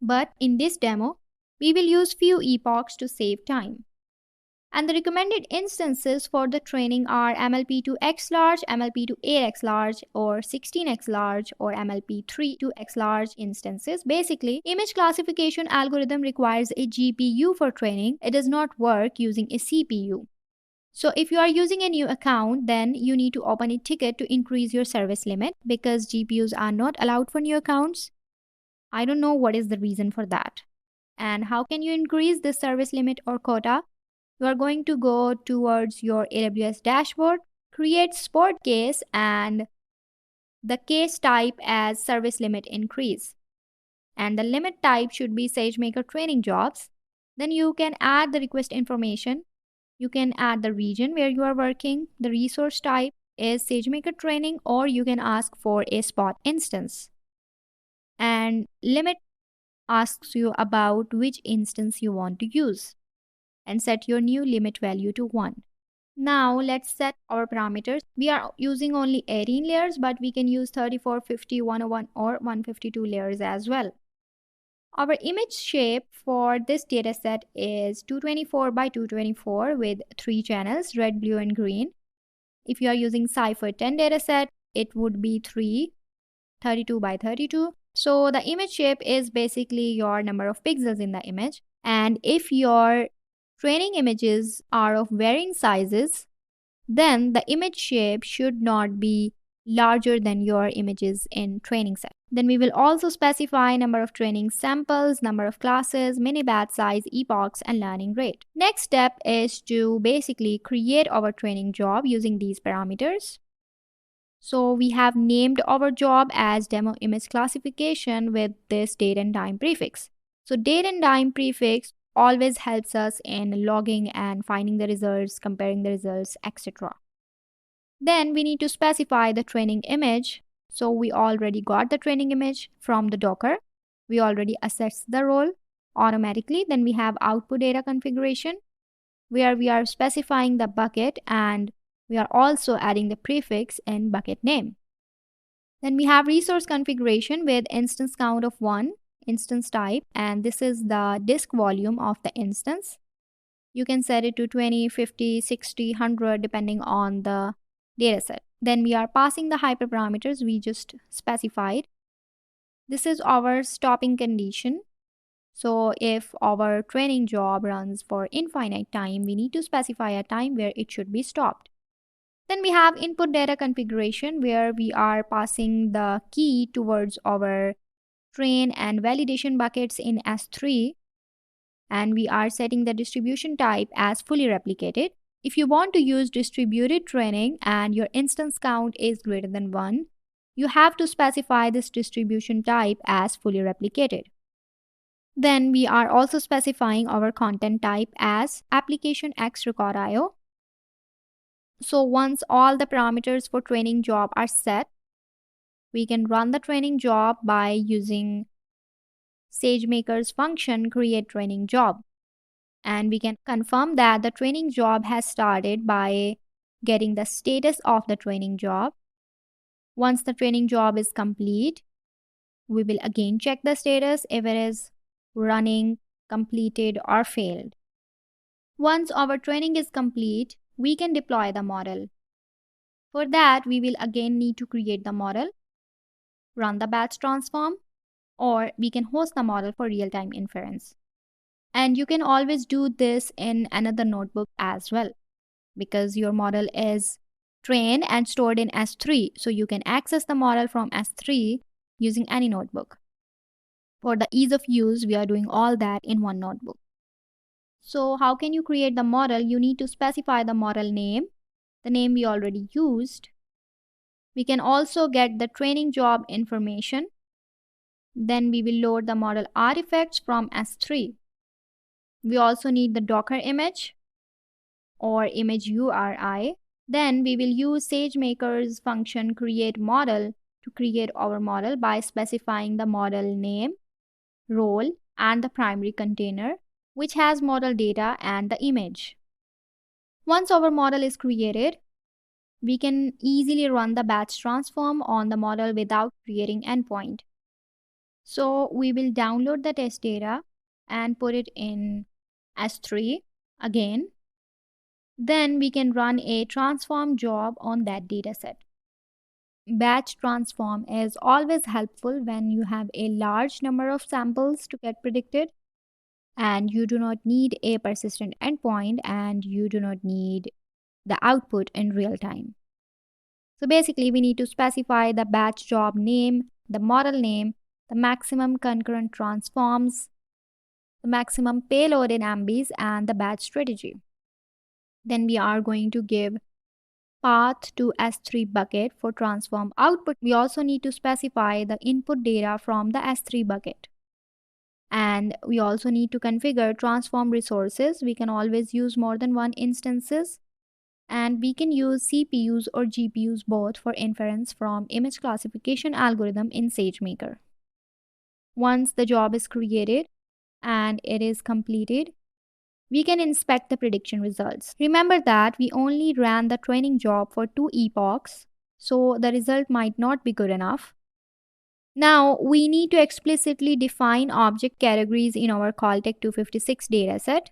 But in this demo, we will use few epochs to save time. And the recommended instances for the training are MLP2X large, MLP2AX large, or 16X large, or MLP3-2X large instances. Basically, image classification algorithm requires a GPU for training. It does not work using a CPU. So if you are using a new account, then you need to open a ticket to increase your service limit because GPUs are not allowed for new accounts. I don't know what is the reason for that. And how can you increase this service limit or quota? You are going to go towards your AWS dashboard, create support case, and the case type as service limit increase. And the limit type should be SageMaker training jobs. Then you can add the request information. You can add the region where you are working. The resource type is SageMaker training, or you can ask for a spot instance. And limit asks you about which instance you want to use, and set your new limit value to 1. Now let's set our parameters. We are using only 18 layers, but we can use 34, 50, 101 or 152 layers as well. Our image shape for this dataset is 224 by 224 with 3 channels, red, blue and green. If you are using Cypher 10 dataset, it would be 32 by 32. So the image shape is basically your number of pixels in the image. And if your training images are of varying sizes, then the image shape should not be larger than your images in training set. Then we will also specify number of training samples, number of classes, mini batch size, epochs, and learning rate. Next step is to basically create our training job using these parameters. So we have named our job as demo image classification with this date and time prefix. So date and time prefix always helps us in logging and finding the results, comparing the results, etc. Then we need to specify the training image. So we already got the training image from the Docker. We already assessed the role automatically. Then we have output data configuration where we are specifying the bucket and we are also adding the prefix in bucket name. Then we have resource configuration with instance count of 1, instance type, and this is the disk volume of the instance. You can set it to 20, 50, 60, 100 depending on the dataset. Then we are passing the hyperparameters we just specified. This is our stopping condition. So if our training job runs for infinite time, we need to specify a time where it should be stopped. Then we have input data configuration where we are passing the key towards our train and validation buckets in S3, and we are setting the distribution type as fully replicated. If you want to use distributed training and your instance count is greater than 1, you have to specify this distribution type as fully replicated. Then we are also specifying our content type as application X record IO. So once all the parameters for training job are set, we can run the training job by using SageMaker's function create training job. And we can confirm that the training job has started by getting the status of the training job. Once the training job is complete, we will again check the status if it is running, completed, or failed. Once our training is complete, we can deploy the model. For that, we will again need to create the model, run the batch transform, or we can host the model for real-time inference. And you can always do this in another notebook as well, because your model is trained and stored in S3, so you can access the model from S3 using any notebook. For the ease of use, we are doing all that in one notebook. So how can you create the model? You need to specify the model name, the name we already used. We can also get the training job information. Then we will load the model artifacts from S3. We also need the Docker image or image URI. Then we will use SageMaker's function create model to create our model by specifying the model name, role, and the primary container, which has model data and the image. Once our model is created, we can easily run the batch transform on the model without creating endpoint. So we will download the test data and put it in S3 again. Then we can run a transform job on that dataset. Batch transform is always helpful when you have a large number of samples to get predicted and you do not need a persistent endpoint and you do not need the output in real time. So basically we need to specify the batch job name, the model name, the maximum concurrent transforms, the maximum payload in MBs, and the batch strategy. Then we are going to give path to S3 bucket for transform output. We also need to specify the input data from the S3 bucket. And we also need to configure transform resources. We can always use more than one instances. And we can use CPUs or GPUs both for inference from image classification algorithm in SageMaker. Once the job is created and it is completed, we can inspect the prediction results. Remember that we only ran the training job for 2 epochs, so the result might not be good enough. Now, we need to explicitly define object categories in our Caltech 256 dataset.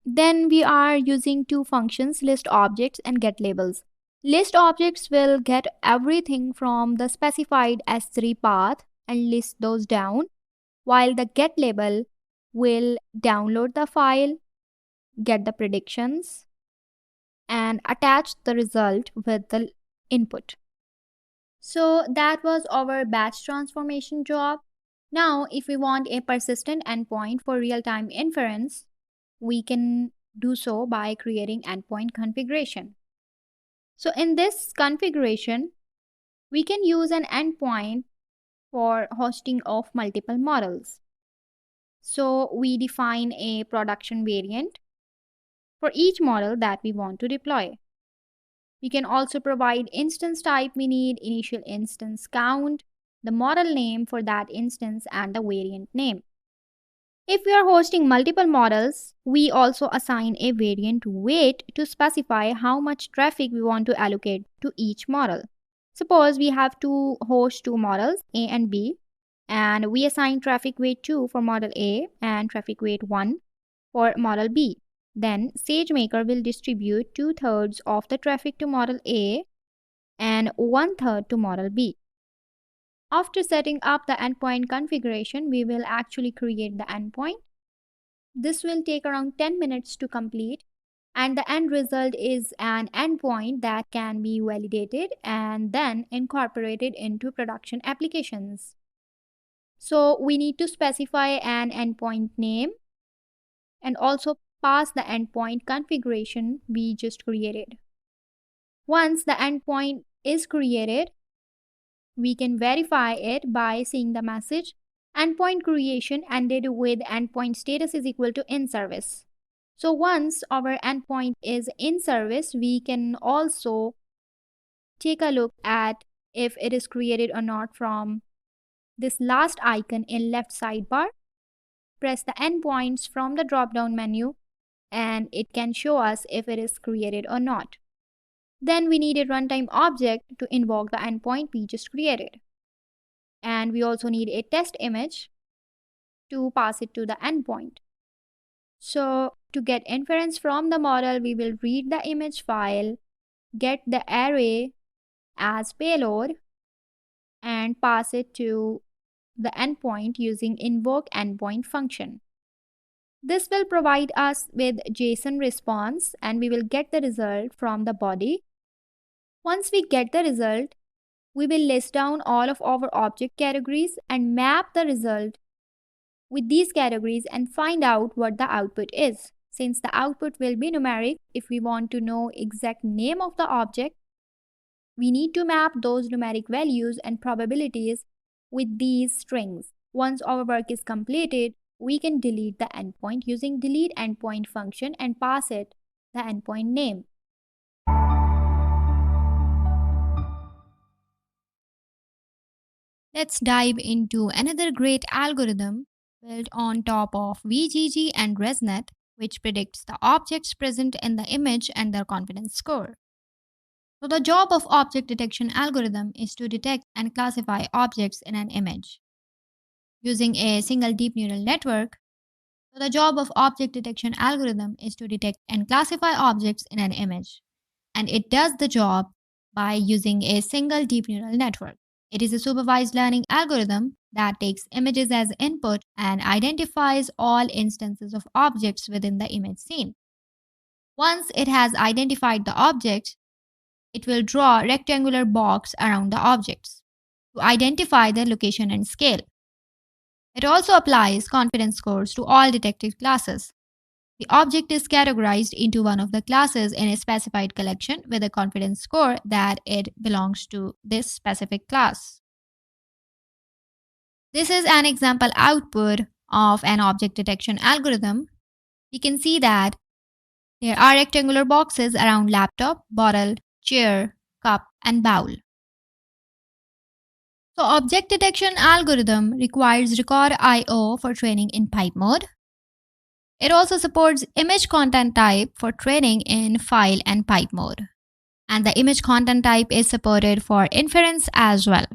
Then we are using 2 functions, list objects and get labels. List objects will get everything from the specified S3 path and list those down, while the get label will download the file, get the predictions, and attach the result with the input.
So that was our batch transformation job. Now, if we want a persistent endpoint for real-time inference, we can do so by creating endpoint configuration. So in this configuration, we can use an endpoint for hosting of multiple models. So we define a production variant for each model that we want to deploy. We can also provide instance type we need, initial instance count, the model name for that instance, and the variant name. If we are hosting multiple models, we also assign a variant weight to specify how much traffic we want to allocate to each model. Suppose we have to host two models, A and B, and we assign traffic weight 2 for model A and traffic weight 1 for model B. Then SageMaker will distribute 2/3 of the traffic to model A and 1/3 to model B. After setting up the endpoint configuration, we will actually create the endpoint. This will take around 10 minutes to complete, and the end result is an endpoint that can be validated and then incorporated into production applications. So we need to specify an endpoint name and also pass the endpoint configuration we just created. Once the endpoint is created, we can verify it by seeing the message endpoint creation ended with endpoint status is equal to in service. So once our endpoint is in service, we can also take a look at if it is created or not from this last icon in left sidebar. Press the endpoints from the drop down menu and it can show us if it is created or not. Then we need a runtime object to invoke the endpoint we just created. And we also need a test image to pass it to the endpoint. So to get inference from the model, we will read the image file, get the array as payload, and pass it to the endpoint using invoke endpoint function. This will provide us with JSON response and we will get the result from the body. Once we get the result, we will list down all of our object categories and map the result with these categories and find out what the output is. Since the output will be numeric, if we want to know exact name of the object, we need to map those numeric values and probabilities with these strings. Once our work is completed, we can delete the endpoint using delete endpoint function and pass it the endpoint name. Let's dive into another great algorithm built on top of VGG and ResNet, which predicts the objects present in the image and their confidence score. So the job of object detection algorithm is to detect and classify objects in an image. Using a single deep neural network, so the job of object detection algorithm is to detect and classify objects in an image. And it does the job by using a single deep neural network. It is a supervised learning algorithm that takes images as input and identifies all instances of objects within the image scene. Once it has identified the object, it will draw a rectangular box around the objects to identify their location and scale. It also applies confidence scores to all detected classes. The object is categorized into one of the classes in a specified collection with a confidence score that it belongs to this specific class. This is an example output of an object detection algorithm. We can see that there are rectangular boxes around laptop, bottle, chair, cup, and bowl. So object detection algorithm requires record I/O for training in pipe mode. It also supports image content type for training in file and pipe mode. And the image content type is supported for inference as well.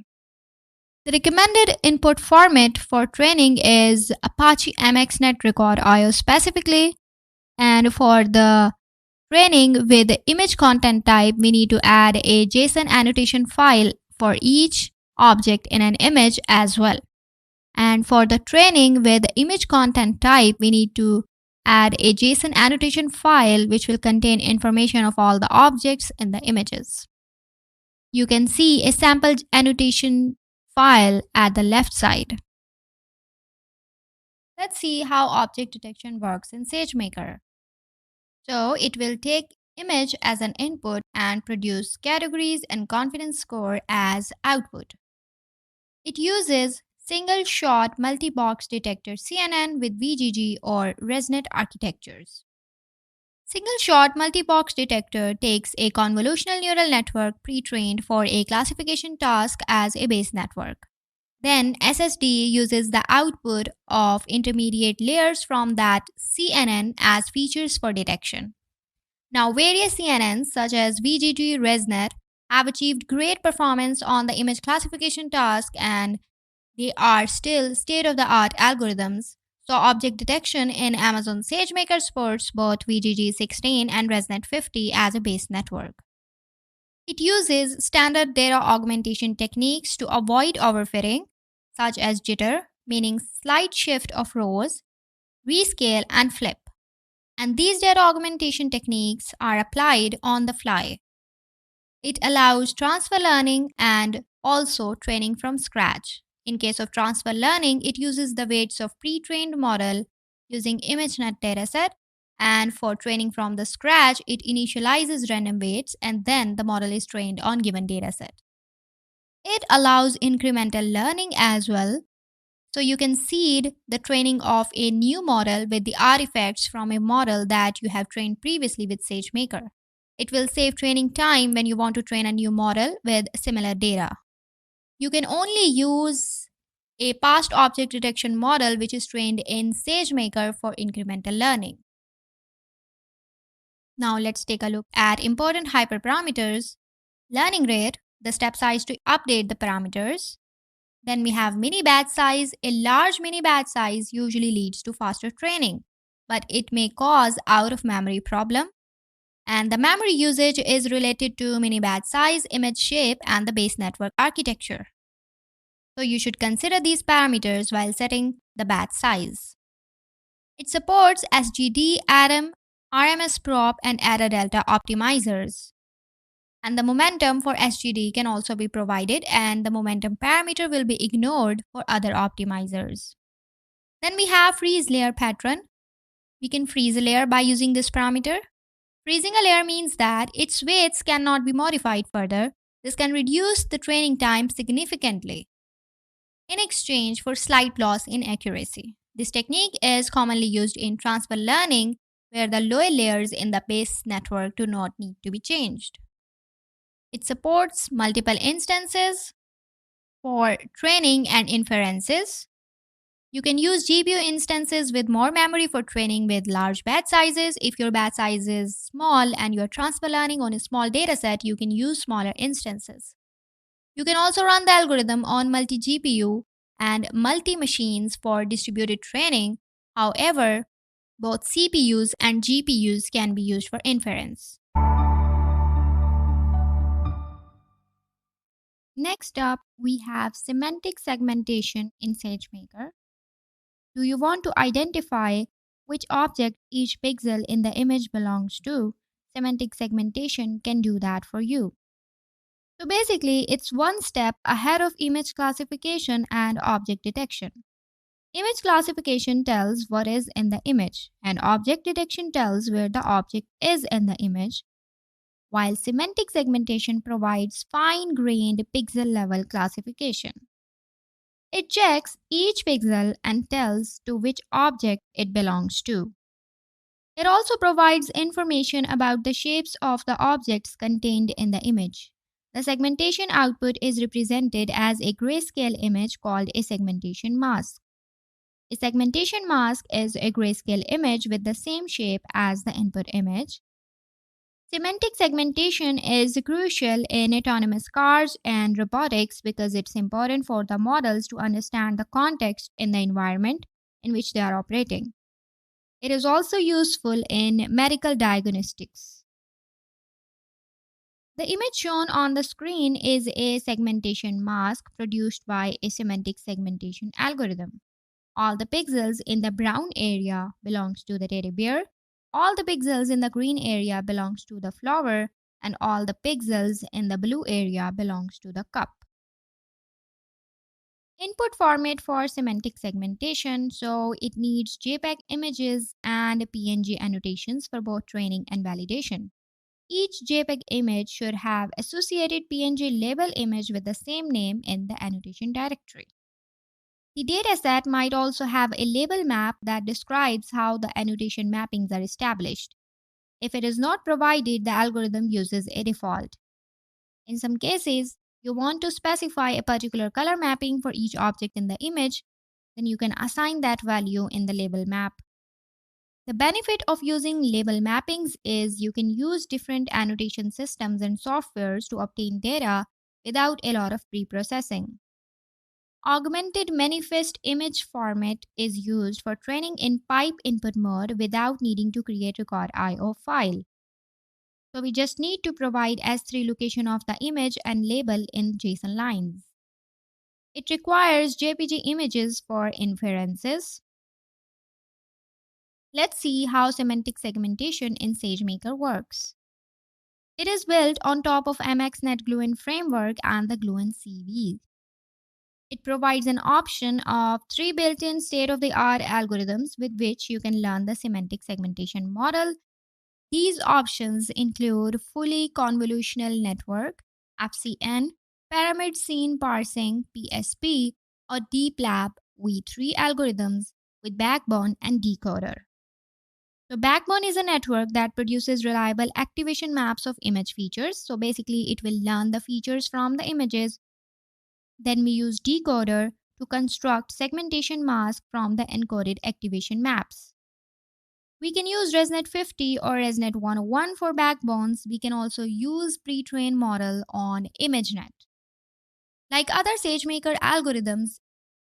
The recommended input format for training is Apache MXNet record I/O specifically. And for the training with the image content type, we need to add a JSON annotation file for each object in an image as well. And for the training with the image content type, we need to add a JSON annotation file which will contain information of all the objects in the images. You can see a sample annotation file at the left side. Let's see how object detection works in SageMaker. So it will take image as an input and produce categories and confidence score as output. It uses single shot multi-box detector CNN with VGG or ResNet architectures. Single shot multi-box detector takes a convolutional neural network pre-trained for a classification task as a base network. Then SSD uses the output of intermediate layers from that CNN as features for detection. Now, various CNNs such as VGG ResNet have achieved great performance on the image classification task, and they are still state of the art algorithms. So, object detection in Amazon SageMaker supports both VGG16 and ResNet 50 as a base network. It uses standard data augmentation techniques to avoid overfitting, such as jitter, meaning slight shift of rows, rescale, and flip. And these data augmentation techniques are applied on the fly. It allows transfer learning and also training from scratch. In case of transfer learning, it uses the weights of pre-trained model using ImageNet dataset, and for training from the scratch, it initializes random weights and then the model is trained on given dataset. It allows incremental learning as well. So you can seed the training of a new model with the artifacts from a model that you have trained previously with SageMaker. It will save training time when you want to train a new model with similar data. You can only use a past object detection model which is trained in SageMaker for incremental learning. Now let's take a look at important hyperparameters. Learning rate, the step size to update the parameters. Then we have mini batch size. A large mini batch size usually leads to faster training, but it may cause out of memory problem. And the memory usage is related to mini batch size, image shape, and the base network architecture. So you should consider these parameters while setting the batch size. It supports SGD, ADAM, RMS prop, and ADA delta optimizers. And the momentum for SGD can also be provided, and the momentum parameter will be ignored for other optimizers. Then we have freeze layer pattern. We can freeze a layer by using this parameter. Freezing a layer means that its weights cannot be modified further. This can reduce the training time significantly in exchange for slight loss in accuracy. This technique is commonly used in transfer learning, where the lower layers in the base network do not need to be changed. It supports multiple instances for training and inferences. You can use GPU instances with more memory for training with large batch sizes. If your batch size is small and you're transfer learning on a small dataset, you can use smaller instances. You can also run the algorithm on multi-GPU and multi-machines for distributed training. However, both CPUs and GPUs can be used for inference. Next up, we have semantic segmentation in SageMaker. Do you want to identify which object each pixel in the image belongs to? Semantic segmentation can do that for you. So basically, it's one step ahead of image classification and object detection. Image classification tells what is in the image, and object detection tells where the object is in the image, while semantic segmentation provides fine-grained pixel-level classification. It checks each pixel and tells to which object it belongs to. It also provides information about the shapes of the objects contained in the image. The segmentation output is represented as a grayscale image called a segmentation mask. A segmentation mask is a grayscale image with the same shape as the input image. Semantic segmentation is crucial in autonomous cars and robotics because it's important for the models to understand the context in the environment in which they are operating. It is also useful in medical diagnostics. The image shown on the screen is a segmentation mask produced by a semantic segmentation algorithm. All the pixels in the brown area belongs to the teddy bear. All the pixels in the green area belongs to the flower, and all the pixels in the blue area belongs to the cup. Input format for semantic segmentation, so it needs JPEG images and PNG annotations for both training and validation. Each JPEG image should have associated PNG label image with the same name in the annotation directory. The dataset might also have a label map that describes how the annotation mappings are established. If it is not provided, the algorithm uses a default. In some cases, you want to specify a particular color mapping for each object in the image, then you can assign that value in the label map. The benefit of using label mappings is you can use different annotation systems and softwares to obtain data without a lot of pre-processing. Augmented manifest image format is used for training in pipe input mode without needing to create record IO file. So we just need to provide S3 location of the image and label in JSON lines. It requires JPG images for inferences. Let's see how semantic segmentation in SageMaker works. It is built on top of MXNet Gluon framework and the Gluon CV. It provides an option of 3 built-in state-of-the-art algorithms with which you can learn the semantic segmentation model. These options include fully convolutional network, FCN, pyramid scene parsing, PSP, or deep lab V3 algorithms with backbone and decoder. So backbone is a network that produces reliable activation maps of image features. So basically it will learn the features from the images. Then we use decoder to construct segmentation mask from the encoded activation maps. We can use ResNet 50 or ResNet 101 for backbones. We can also use pre-trained model on ImageNet. Like other SageMaker algorithms,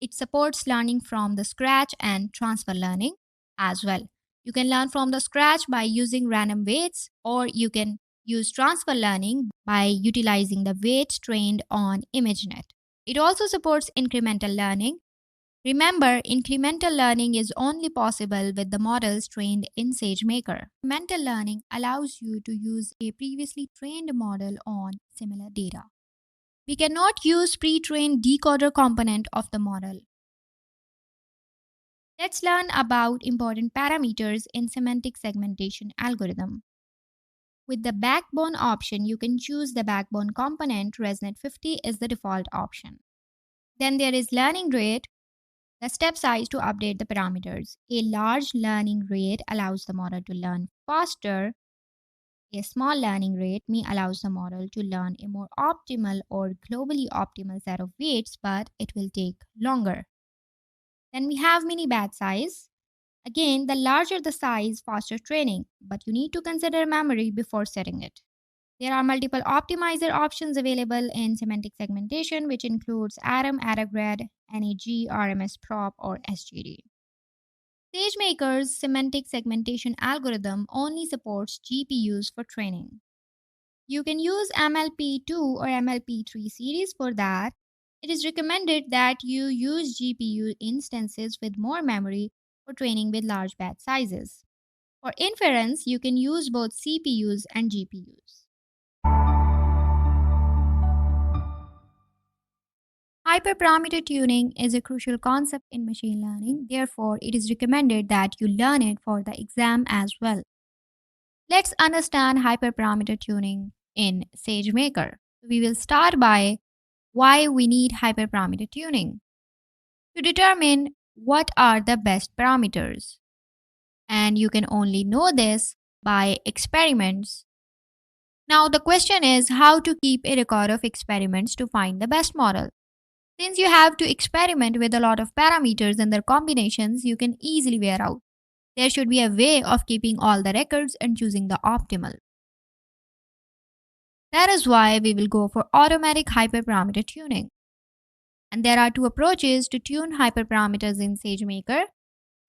it supports learning from the scratch and transfer learning as well. You can learn from the scratch by using random weights, or you can use transfer learning by utilizing the weights trained on ImageNet. It also supports incremental learning. Remember, incremental learning is only possible with the models trained in SageMaker. Incremental learning allows you to use a previously trained model on similar data. We cannot use pre-trained decoder component of the model. Let's learn about important parameters in semantic segmentation algorithm. With the backbone option, you can choose the backbone component. ResNet 50 is the default option. Then there is learning rate, the step size to update the parameters. A large learning rate allows the model to learn faster. A small learning rate allows the model to learn a more optimal or globally optimal set of weights, but it will take longer. Then we have mini batch size. Again, the larger the size, faster training, but you need to consider memory before setting it. There are multiple optimizer options available in semantic segmentation, which includes ARM, AdaGrad, NAG, RMS Prop, or SGD. SageMaker's semantic segmentation algorithm only supports GPUs for training. You can use MLP2 or MLP3 series for that. It is recommended that you use GPU instances with more memory for training with large batch sizes. For inference, you can use both CPUs and GPUs. Hyperparameter tuning is a crucial concept in machine learning. Therefore, it is recommended that you learn it for the exam as well. Let's understand hyperparameter tuning in SageMaker. We will start by why we need hyperparameter tuning. To determine what are the best parameters. And you can only know this by experiments. Now the question is how to keep a record of experiments to find the best model. Since you have to experiment with a lot of parameters and their combinations, you can easily wear out. There should be a way of keeping all the records and choosing the optimal. That is why we will go for automatic hyperparameter tuning. And there are two approaches to tune hyperparameters in SageMaker.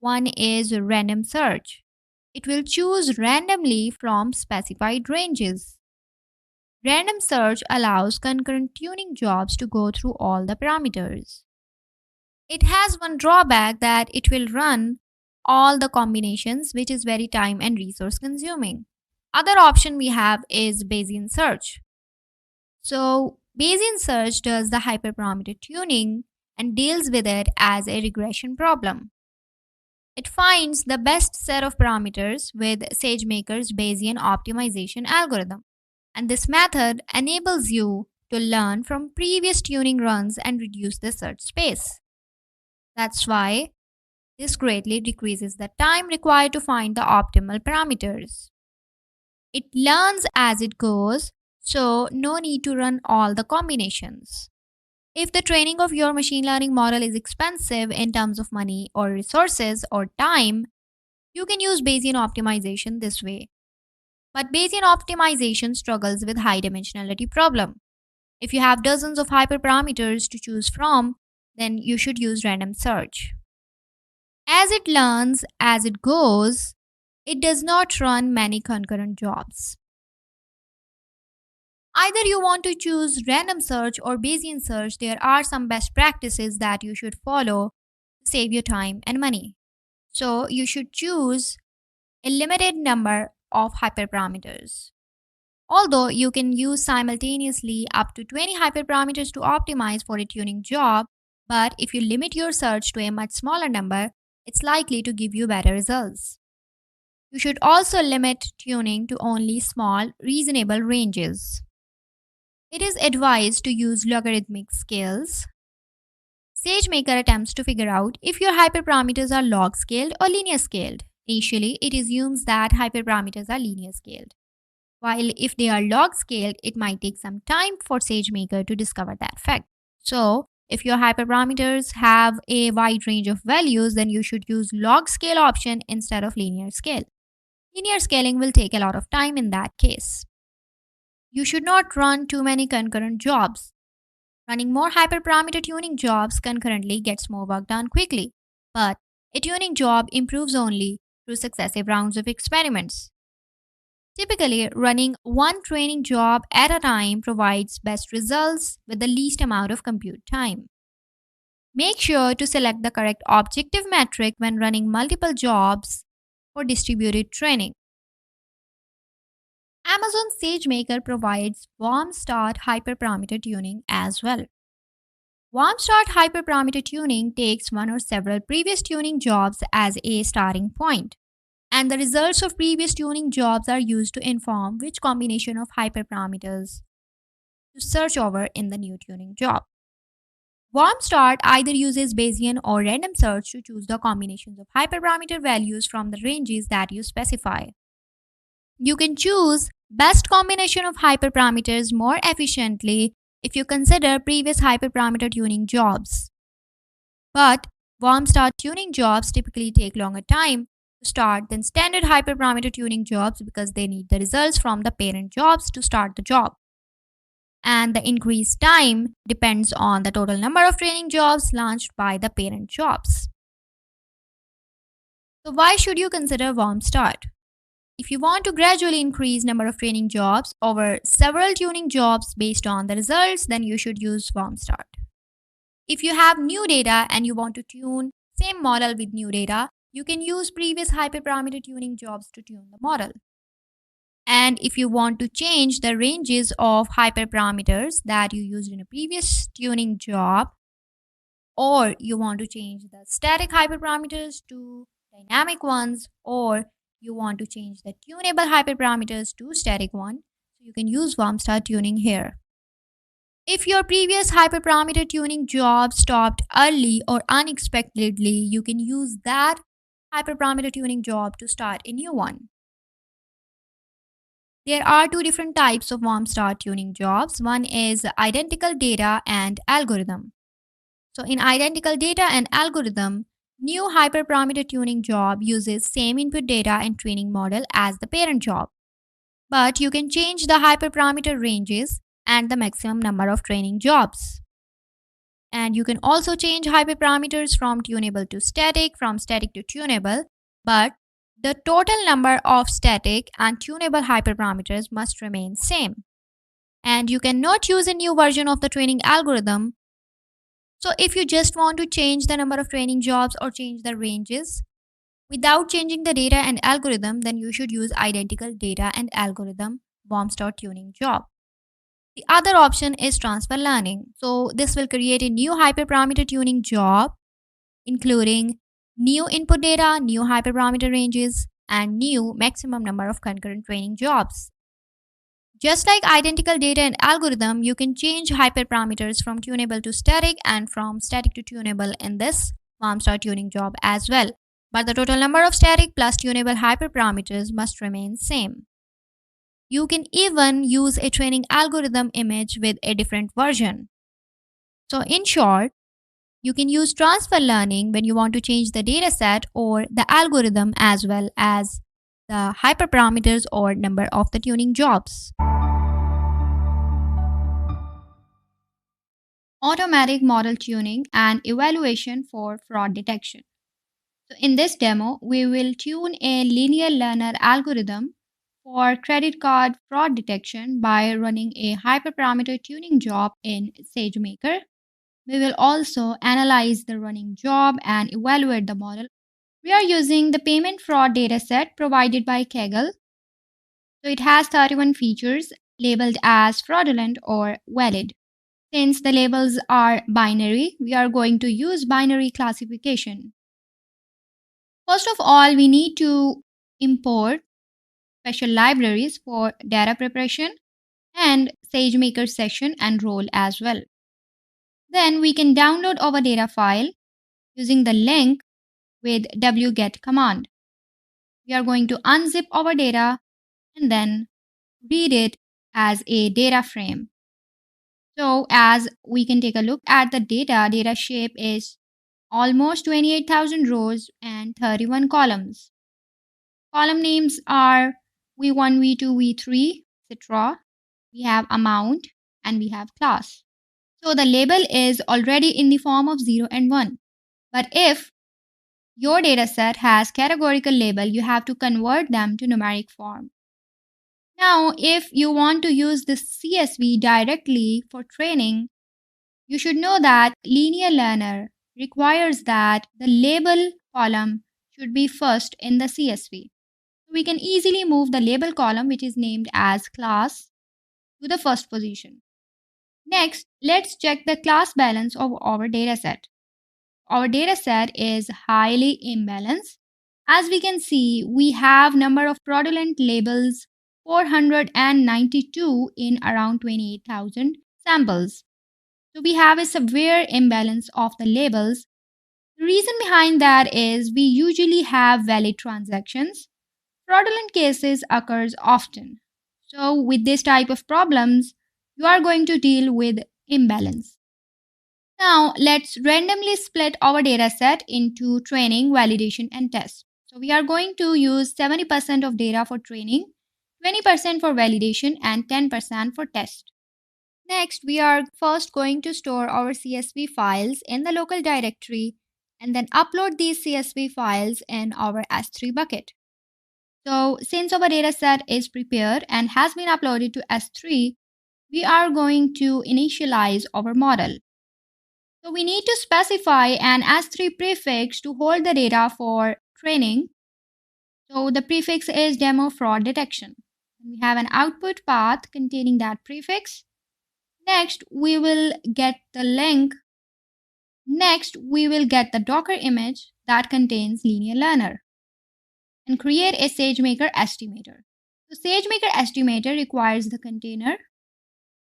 One is random search. It will choose randomly from specified ranges. Random search allows concurrent tuning jobs to go through all the parameters. It has one drawback that it will run all the combinations, which is very time and resource consuming. Other option we have is Bayesian search. So Bayesian search does the hyperparameter tuning and deals with it as a regression problem. It finds the best set of parameters with SageMaker's Bayesian optimization algorithm. And this method enables you to learn from previous tuning runs and reduce the search space. That's why this greatly decreases the time required to find the optimal parameters. It learns as it goes, so no need to run all the combinations. If the training of your machine learning model is expensive in terms of money or resources or time, you can use Bayesian optimization this way. But Bayesian optimization struggles with high dimensionality problem. If you have dozens of hyperparameters to choose from, then you should use random search. As it learns as it goes, it does not run many concurrent jobs. Either you want to choose random search or Bayesian search, there are some best practices that you should follow to save your time and money. So you should choose a limited number of hyperparameters. Although you can use simultaneously up to 20 hyperparameters to optimize for a tuning job, but if you limit your search to a much smaller number, it's likely to give you better results. You should also limit tuning to only small, reasonable ranges. It is advised to use logarithmic scales. SageMaker attempts to figure out if your hyperparameters are log scaled or linear scaled. Initially, it assumes that hyperparameters are linear scaled. While if they are log scaled, it might take some time for SageMaker to discover that fact. So, if your hyperparameters have a wide range of values, then you should use log scale option instead of linear scale. Linear scaling will take a lot of time in that case. You should not run too many concurrent jobs. Running more hyperparameter tuning jobs concurrently gets more work done quickly, but a tuning job improves only through successive rounds of experiments. Typically, running one training job at a time provides best results with the least amount of compute time. Make sure to select the correct objective metric when running multiple jobs for distributed training. Amazon SageMaker provides JumpStart hyperparameter tuning as well. JumpStart hyperparameter tuning takes one or several previous tuning jobs as a starting point, and the results of previous tuning jobs are used to inform which combination of hyperparameters to search over in the new tuning job. JumpStart either uses Bayesian or random search to choose the combinations of hyperparameter values from the ranges that you specify. You can choose best combination of hyperparameters more efficiently if you consider previous hyperparameter tuning jobs. But JumpStart tuning jobs typically take longer time to start than standard hyperparameter tuning jobs because they need the results from the parent jobs to start the job. And the increased time depends on the total number of training jobs launched by the parent jobs. So why should you consider JumpStart? If you want to gradually increase number of training jobs over several tuning jobs based on the results, then you should use JumpStart. If you have new data and you want to tune same model with new data, you can use previous hyperparameter tuning jobs to tune the model. And if you want to change the ranges of hyperparameters that you used in a previous tuning job, or you want to change the static hyperparameters to dynamic ones, or you want to change the tunable hyperparameters to static one, so you can use JumpStart tuning here. If your previous hyperparameter tuning job stopped early or unexpectedly, you can use that hyperparameter tuning job to start a new one. There are two different types of JumpStart tuning jobs. One is identical data and algorithm. So in identical data and algorithm, new hyperparameter tuning job uses same input data and training model as the parent job. But you can change the hyperparameter ranges and the maximum number of training jobs. And you can also change hyperparameters from tunable to static, from static to tunable, but the total number of static and tunable hyperparameters must remain same. And you cannot use a new version of the training algorithm. So if you just want to change the number of training jobs or change the ranges without changing the data and algorithm, then you should use identical data and algorithm JumpStart tuning job. The other option is transfer learning. So this will create a new hyperparameter tuning job, including new input data, new hyperparameter ranges, and new maximum number of concurrent training jobs. Just like identical data and algorithm, you can change hyperparameters from tunable to static and from static to tunable in this JumpStart tuning job as well. But the total number of static plus tunable hyperparameters must remain same. You can even use a training algorithm image with a different version. So in short, you can use transfer learning when you want to change the dataset or the algorithm as well as the hyperparameters or number of the tuning jobs. Automatic model tuning and evaluation for fraud detection. So in this demo, we will tune a linear learner algorithm for credit card fraud detection by running a hyperparameter tuning job in SageMaker. We will also analyze the running job and evaluate the model. We are using the payment fraud dataset provided by Kaggle. So it has 31 features labeled as fraudulent or valid. Since the labels are binary, we are going to use binary classification. First of all, we need to import special libraries for data preparation and SageMaker session and role as well. Then we can download our data file using the link with wget command. We are going to unzip our data and then read it as a data frame. So as we can take a look at the data shape is almost 28,000 rows and 31 columns. Column names are V1, V2, V3, etc. We have amount and we have class. So the label is already in the form of 0 and 1. But if your dataset has categorical label, you have to convert them to numeric form. Now, if you want to use this CSV directly for training, you should know that linear learner requires that the label column should be first in the CSV. We can easily move the label column, which is named as class, to the first position. Next, let's check the class balance of our dataset. Our dataset is highly imbalanced. As we can see, we have number of fraudulent labels 492 in around 28,000 samples. So we have a severe imbalance of the labels. The reason behind that is we usually have valid transactions. Fraudulent cases occurs often. So with this type of problems, you are going to deal with imbalance. Now let's randomly split our dataset into training, validation and test. So we are going to use 70% of data for training, 20% for validation and 10% for test. Next, we are first going to store our CSV files in the local directory and then upload these CSV files in our S3 bucket. So since our dataset is prepared and has been uploaded to S3, we are going to initialize our model. So we need to specify an S3 prefix to hold the data for training. So the prefix is demo fraud detection. We have an output path containing that prefix. Next, we will get the link. Next, we will get the Docker image that contains linear learner and create a SageMaker estimator. So SageMaker estimator requires the container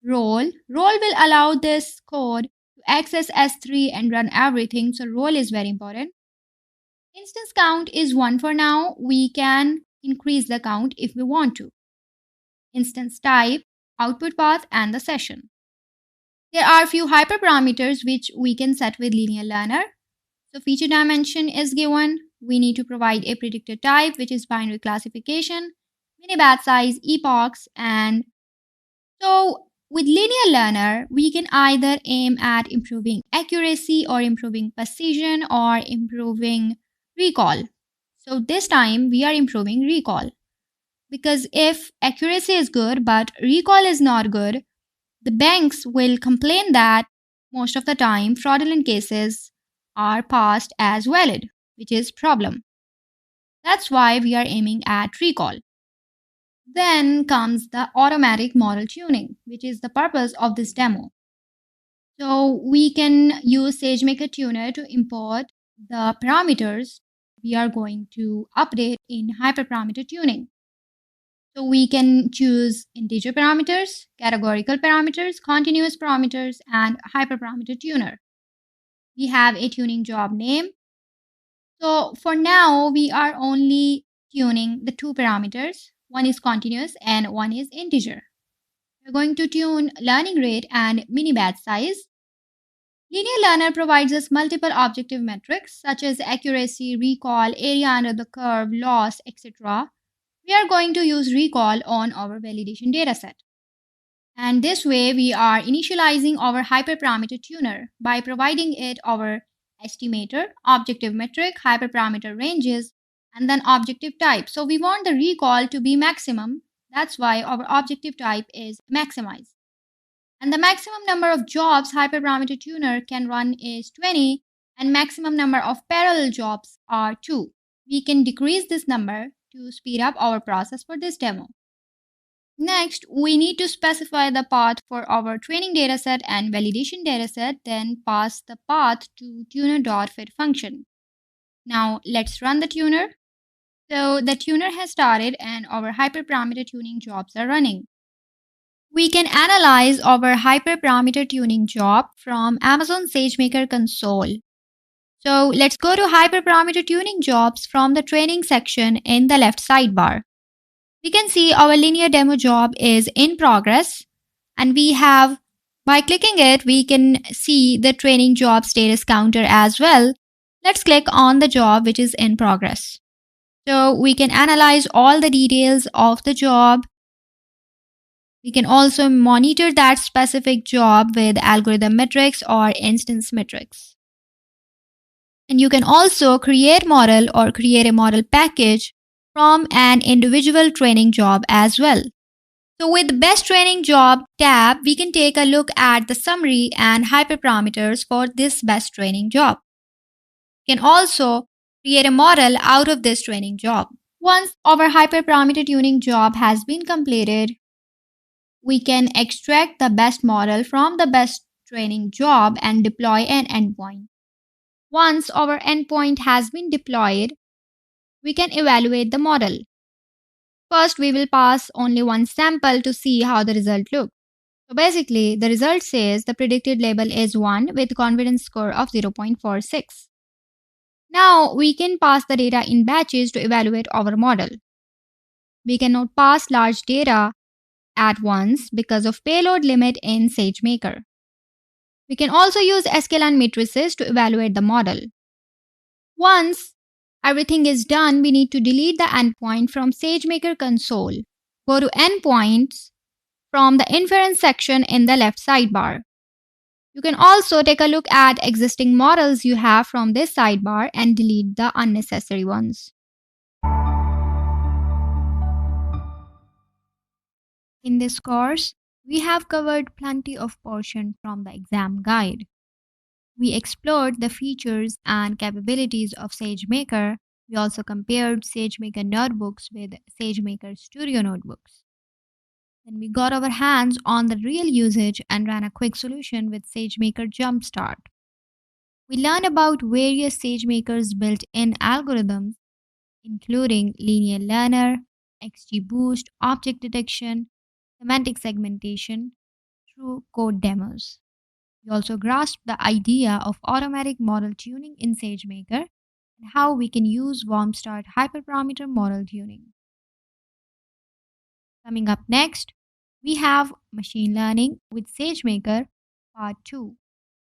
role. Role will allow this code to access S3 and run everything. So role is very important. Instance count is 1 for now. We can increase the count if we want to. Instance type, output path and the session. There are few hyperparameters which we can set with linear learner. So feature dimension is given. We need to provide a predictor type, which is binary classification, mini batch size, epochs, and so with linear learner, we can either aim at improving accuracy or improving precision or improving recall. So this time we are improving recall because if accuracy is good but recall is not good, the banks will complain that most of the time fraudulent cases are passed as valid, which is problem. That's why we are aiming at recall. Then comes the automatic model tuning, which is the purpose of this demo. So we can use SageMaker Tuner to import the parameters we are going to update in hyperparameter tuning. So we can choose integer parameters, categorical parameters, continuous parameters, and hyperparameter tuner. We have a tuning job name. So for now, we are only tuning the two parameters. One is continuous and one is integer. We're going to tune learning rate and mini batch size. Linear Learner provides us multiple objective metrics such as accuracy, recall, area under the curve, loss, etc. We are going to use recall on our validation dataset. And this way, we are initializing our hyperparameter tuner by providing it our estimator, objective metric, hyperparameter ranges, and then objective type. So we want the recall to be maximum. That's why our objective type is maximize. And the maximum number of jobs hyperparameter tuner can run is 20, and maximum number of parallel jobs are 2. We can decrease this number to speed up our process for this demo. Next, we need to specify the path for our training dataset and validation dataset, then pass the path to tuner.fit function. Now let's run the tuner. So the tuner has started and our hyperparameter tuning jobs are running. We can analyze our hyperparameter tuning job from Amazon SageMaker console. So let's go to hyperparameter tuning jobs from the training section in the left sidebar. We can see our linear demo job is in progress, and by clicking it, we can see the training job status counter as well. Let's click on the job which is in progress. So we can analyze all the details of the job. We can also monitor that specific job with algorithm metrics or instance metrics. And you can also create model or create a model package from an individual training job as well. So with the best training job tab, we can take a look at the summary and hyperparameters for this best training job. You can also create a model out of this training job. Once our hyperparameter tuning job has been completed, we can extract the best model from the best training job and deploy an endpoint. Once our endpoint has been deployed, we can evaluate the model. First, we will pass only one sample to see how the result looks. So basically, the result says the predicted label is 1 with confidence score of 0.46. Now, we can pass the data in batches to evaluate our model. We cannot pass large data at once because of payload limit in SageMaker. We can also use sklearn matrices to evaluate the model. Once everything is done, we need to delete the endpoint from SageMaker console. Go to endpoints from the inference section in the left sidebar. You can also take a look at existing models you have from this sidebar and delete the unnecessary ones. In this course, we have covered plenty of portion from the exam guide. We explored the features and capabilities of SageMaker. We also compared SageMaker notebooks with SageMaker Studio notebooks. Then we got our hands on the real usage and ran a quick solution with SageMaker JumpStart. We learned about various SageMaker's built-in algorithms, including linear learner, XGBoost, object detection, semantic segmentation, through code demos. We also grasped the idea of automatic model tuning in SageMaker and how we can use JumpStart hyperparameter model tuning. Coming up next, we have machine learning with SageMaker part 2.